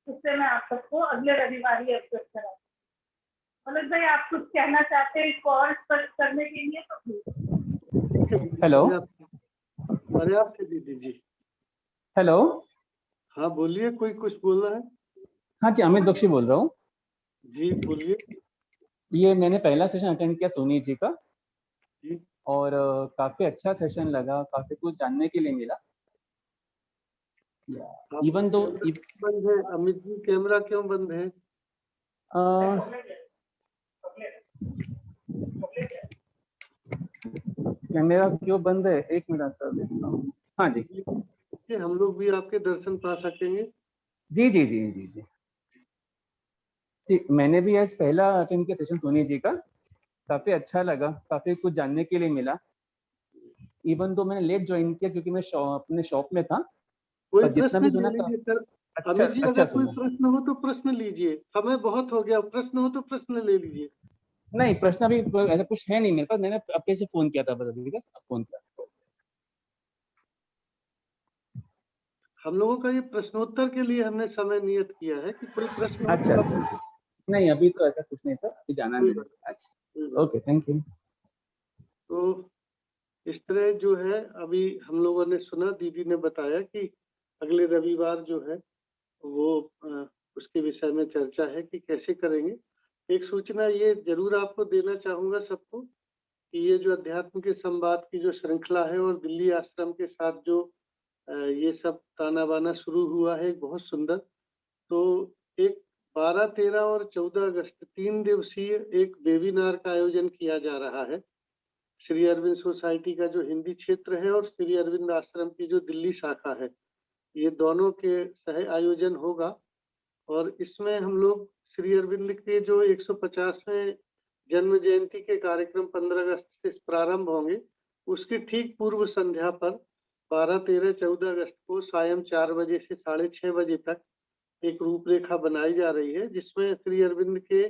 इससे मैं आप सबको अगले रविवार ही अवगत कराऊंगी। मनोज भाई आप कुछ कहना चाहते हैं इसको और स्पष्ट करने के लिए? तो प्लीज। हेलो पर्याप्त है दीदी जी। हेलो हाँ बोलिए, कोई कुछ बोल रहा है? हाँ जी, अमित बख्शी बोल रहा हूँ। जी बोलिए। ये मैंने पहला सेशन अटेंड किया सोनी जी का जी और काफी अच्छा सेशन लगा, काफी कुछ जानने के लिए मिला। इवन दो बंद है अमित जी, कैमरा क्यों बंद है? कैमरा क्यों बंद है? एक मिनट सर देखता हूँ। हाँ जी कि हम लोग भी आपके दर्शन पा सकेंगे। जी जी जी जी जी जी मैंने भी आज पहला अटेंड किया सेशन सोनी जी का, काफी अच्छा लगा, काफी कुछ जानने के लिए मिला। इवन तो मैंने लेट ज्वाइन किया क्योंकि मैं अपने शॉप में था, कोई पर जितना प्रश्न भी ले सुना लीजिए सर। अच्छा अमित जी अच्छा अगर कोई सुना। प्रश्न हो तो प्रश्न लीजिए, समय बहुत हो गया, प्रश्न हो तो प्रश्न ले लीजिए। नहीं प्रश्न अभी ऐसा कुछ है नहीं मेरे पास, मैंने अपने से फोन किया था बस अभी फोन किया। हम लोगों का ये प्रश्नोत्तर के लिए हमने समय नियत किया है कि कोई प्रश्न हो अच्छा तो नहीं अभी तो ऐसा कुछ नहीं था, अभी जाना नहीं। अच्छा ओके थैंक यू। तो इस तरह जो है अभी हम लोगों ने सुना, दीदी ने बताया कि अगले रविवार जो है वो उसके विषय में चर्चा है कि कैसे करेंगे। एक सूचना ये जरूर आपको देना चाहूंगा सबको कि ये जो अध्यात्म के संवाद की जो श्रृंखला है और दिल्ली आश्रम के साथ जो ये सब ताना बाना शुरू हुआ है बहुत सुंदर। तो एक 12, 13 और 14 अगस्त 3 दिवसीय एक वेबिनार का आयोजन किया जा रहा है श्री अरविंद सोसाइटी का जो हिंदी क्षेत्र है और श्री अरविंद आश्रम की जो दिल्ली शाखा है, ये दोनों के सह आयोजन होगा। और इसमें हम लोग श्री अरविंद के जो 150वें जन्म जयंती के कार्यक्रम 15 अगस्त से प्रारंभ होंगे, उसकी ठीक पूर्व संध्या पर 12, 13, 14 अगस्त को सायं 4 बजे से 6:30 बजे तक एक रूपरेखा बनाई जा रही है, जिसमें श्री अरविंद के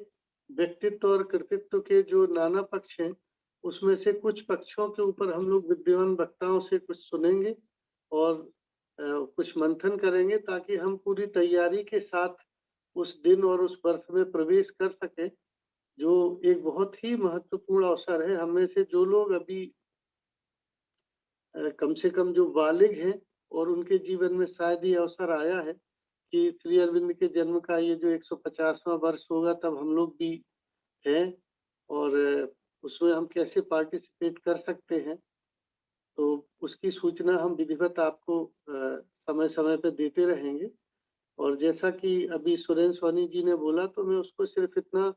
व्यक्तित्व और कृतित्व के जो नाना पक्ष हैं, उसमें से कुछ पक्षों के ऊपर हम लोग विद्वान वक्ताओं से कुछ सुनेंगे और कुछ मंथन करेंगे, ताकि हम पूरी तैयारी के साथ उस दिन और उस वर्ष में प्रवेश कर सकें, जो एक बहुत ही महत्वपूर्ण अवसर है। हम में से जो लोग अभी कम से कम जो बालिग हैं और उनके जीवन में शायद ये अवसर आया है कि श्री अरविंद के जन्म का ये जो 150वां वर्ष होगा, तब हम लोग भी हैं और उसमें हम कैसे पार्टिसिपेट कर सकते हैं, तो उसकी सूचना हम विधिवत आपको समय समय पर देते रहेंगे। और जैसा कि अभी सुरेंद्र सोनी जी ने बोला, तो मैं उसको सिर्फ इतना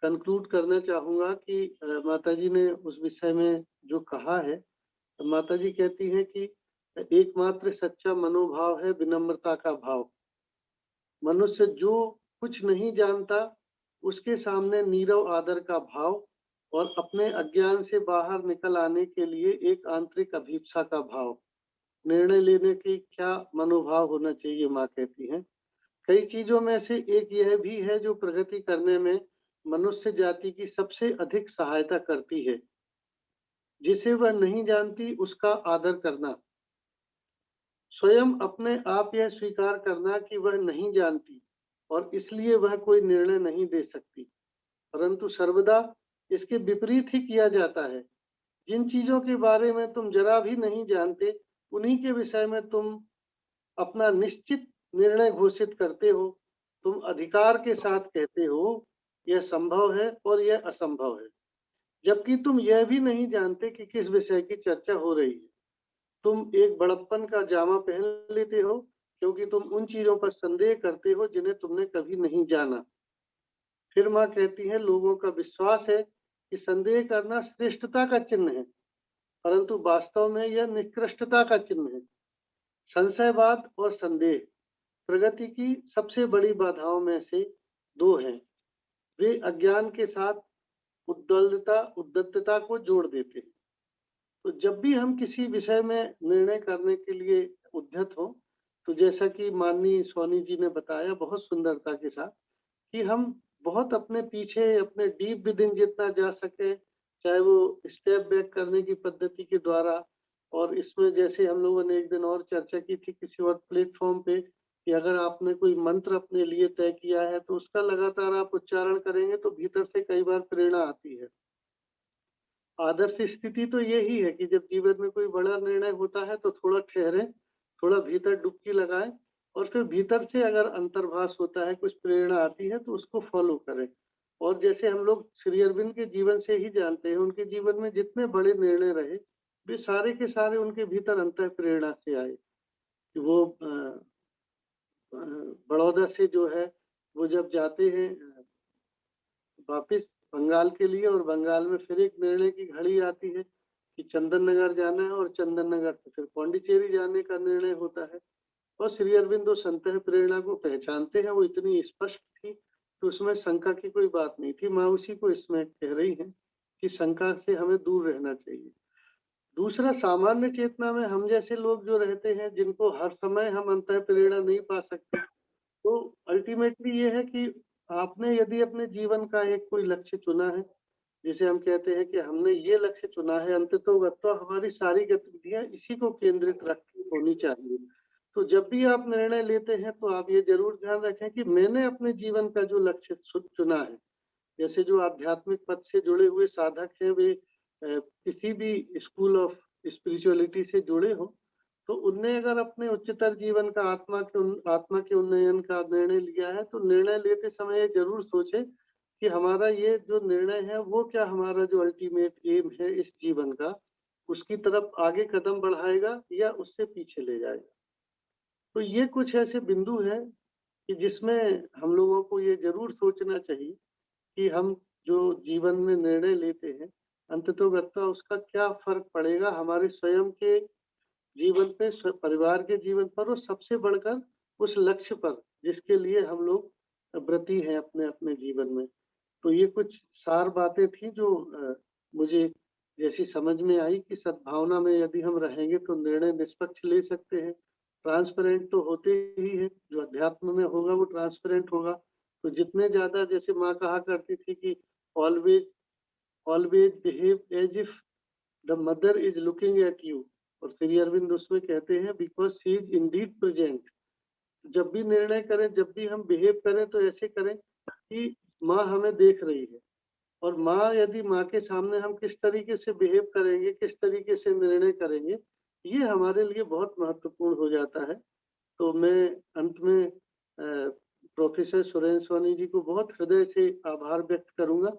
कंक्लूड करना चाहूँगा कि माताजी ने उस विषय में जो कहा है, माताजी कहती हैं कि एकमात्र सच्चा मनोभाव है विनम्रता का भाव। मनुष्य जो कुछ नहीं जानता, उसके सामने नीरव आदर का भाव और अपने अज्ञान से बाहर निकल आने के लिए एक आंतरिक अभीप्सा का भाव। निर्णय लेने की क्या मनोभाव होना चाहिए, माँ कहती हैं। कई चीजों में से एक यह भी है जो प्रगति करने में मनुष्य जाति की सबसे अधिक सहायता करती है। जिसे वह नहीं जानती उसका आदर करना, स्वयं अपने आप यह स्वीकार करना कि वह नहीं जानती और इसलिए वह कोई निर्णय नहीं दे सकती, परंतु सर्वदा इसके विपरीत ही किया जाता है। जिन चीजों के बारे में तुम जरा भी नहीं जानते, उन्हीं के विषय में तुम अपना निश्चित निर्णय घोषित करते हो। तुम अधिकार के साथ कहते हो यह संभव है और यह असंभव है, जबकि तुम यह भी नहीं जानते कि किस विषय की चर्चा हो रही है। तुम एक बड़प्पन का जामा पहन लेते हो क्योंकि तुम उन चीजों पर संदेह करते हो जिन्हें तुमने कभी नहीं जाना। फिर माँ कहती है, लोगों का विश्वास है कि संदेह करना श्रेष्ठता का चिन्ह है, परंतु वास्तव में यह निकृष्टता का चिन्ह है। संशयवाद और संदेह प्रगति की सबसे बड़ी बाधाओं में से दो हैं। वे अज्ञान के साथ उद्दतता को जोड़ देते हैं। तो जब भी हम किसी विषय में निर्णय करने के लिए उद्यत हो, तो जैसा कि माननीय सोनी जी ने बताया बहुत सुंदरता के साथ, कि हम बहुत अपने पीछे, अपने डीप विदिन जितना जा सके, चाहे वो स्टेप बैक करने की पद्धति के द्वारा, और इसमें जैसे हम लोगों ने एक दिन और चर्चा की थी किसी और प्लेटफॉर्म पे, कि अगर आपने कोई मंत्र अपने लिए तय किया है तो उसका लगातार आप उच्चारण करेंगे तो भीतर से कई बार प्रेरणा आती है। आदर्श स्थिति तो यही है कि जब जीवन में कोई बड़ा निर्णय होता है तो थोड़ा ठहरें, थोड़ा भीतर डुबकी लगाएं और फिर भीतर से अगर अंतर्भास होता है, कुछ प्रेरणा आती है तो उसको फॉलो करें। और जैसे हम लोग श्री अरविंद के जीवन से ही जानते हैं, उनके जीवन में जितने बड़े निर्णय रहे वे सारे के सारे उनके भीतर अंतर प्रेरणा से आए। कि वो बड़ौदा से जो है वो जब जाते हैं वापिस बंगाल के लिए, और बंगाल में फिर एक निर्णय की घड़ी आती है कि चंदन नगर जाना है, और चंदन नगर से फिर पौंडीचेरी जाने का निर्णय होता है। और श्री अरविंदो संत प्रेरणा को पहचानते हैं, वो इतनी स्पष्ट थी कि उसमें शंका की कोई बात नहीं थी। माँ उसी को इसमें कह रही है कि शंका से हमें दूर रहना चाहिए। दूसरा, सामान्य चेतना में हम जैसे लोग जो रहते हैं, जिनको हर समय हम अंत प्रेरणा नहीं पा सकते, तो अल्टीमेटली ये है कि आपने यदि अपने जीवन का एक कोई लक्ष्य चुना है, जिसे हम कहते हैं कि हमने ये लक्ष्य चुना है, अंततोगत्वा हमारी सारी गतिविधियां इसी को केंद्रित रख होनी चाहिए। तो जब भी आप निर्णय लेते हैं तो आप ये जरूर ध्यान रखें कि मैंने अपने जीवन का जो लक्ष्य चुना है, जैसे जो आध्यात्मिक पथ से जुड़े हुए साधक हैं, वे किसी भी स्कूल ऑफ स्पिरिचुअलिटी से जुड़े हो, तो उनने अगर अपने उच्चतर जीवन का आत्मा के उन्नयन का निर्णय लिया है, तो निर्णय लेते समय ये जरूर सोचे कि हमारा ये जो निर्णय है वो क्या हमारा जो अल्टीमेट एम है इस जीवन का, उसकी तरफ आगे कदम बढ़ाएगा या उससे पीछे ले जाएगा। तो ये कुछ ऐसे बिंदु हैं कि जिसमें हम लोगों को ये जरूर सोचना चाहिए कि हम जो जीवन में निर्णय लेते हैं अंततोगत्वा उसका क्या फर्क पड़ेगा हमारे स्वयं के जीवन पे, परिवार के जीवन पर और सबसे बढ़कर उस लक्ष्य पर जिसके लिए हम लोग व्रती हैं अपने अपने जीवन में। तो ये कुछ सार बातें थी जो मुझे जैसी समझ में आई कि सद्भावना में यदि हम रहेंगे तो निर्णय निष्पक्ष ले सकते हैं। ट्रांसपेरेंट तो होते ही है, जो अध्यात्म में होगा वो ट्रांसपेरेंट होगा। तो जितने ज्यादा, जैसे माँ कहा करती थी कि always always behave as if the mother is looking at you, और श्री अरविंद उसमें कहते हैं because she is indeed present. जब भी निर्णय करें, जब भी हम बिहेव करें तो ऐसे करें कि माँ हमें देख रही है, और माँ, यदि माँ के सामने हम किस तरीके से बिहेव करेंगे, किस तरीके से निर्णय करेंगे, ये हमारे लिए बहुत महत्वपूर्ण हो जाता है। तो मैं अंत में प्रोफेसर सुरेंद्र सोनी जी को बहुत हृदय से आभार व्यक्त करूंगा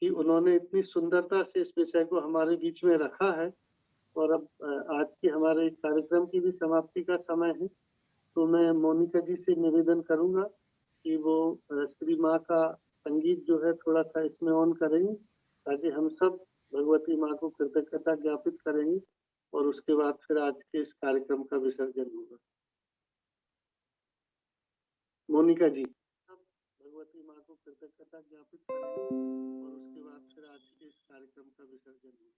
कि उन्होंने इतनी सुंदरता से इस विषय को हमारे बीच में रखा है। और अब आज के हमारे कार्यक्रम की भी समाप्ति का समय है, तो मैं मोनिका जी से निवेदन करूंगा कि वो श्री माँ का संगीत जो है थोड़ा सा इसमें ऑन करेंगे, ताकि हम सब भगवती माँ को कृतज्ञता ज्ञापित करेंगे, और उसके बाद फिर आज के इस कार्यक्रम का विसर्जन होगा। मोनिका जी, सब भगवती माँ को कृतज्ञता ज्ञापित करेंगे, और उसके बाद फिर आज के इस कार्यक्रम का विसर्जन होगा।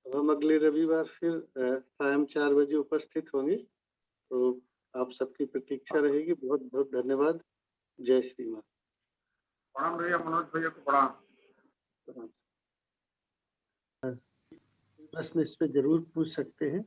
हम अगले रविवार फिर सायं 4 बजे उपस्थित होंगे, तो आप सबकी प्रतीक्षा रहेगी। बहुत बहुत धन्यवाद। जय श्री माँ। प्रणाम भैया, मनोज भैया को प्रणाम। प्रश्न इस पे जरूर पूछ सकते हैं।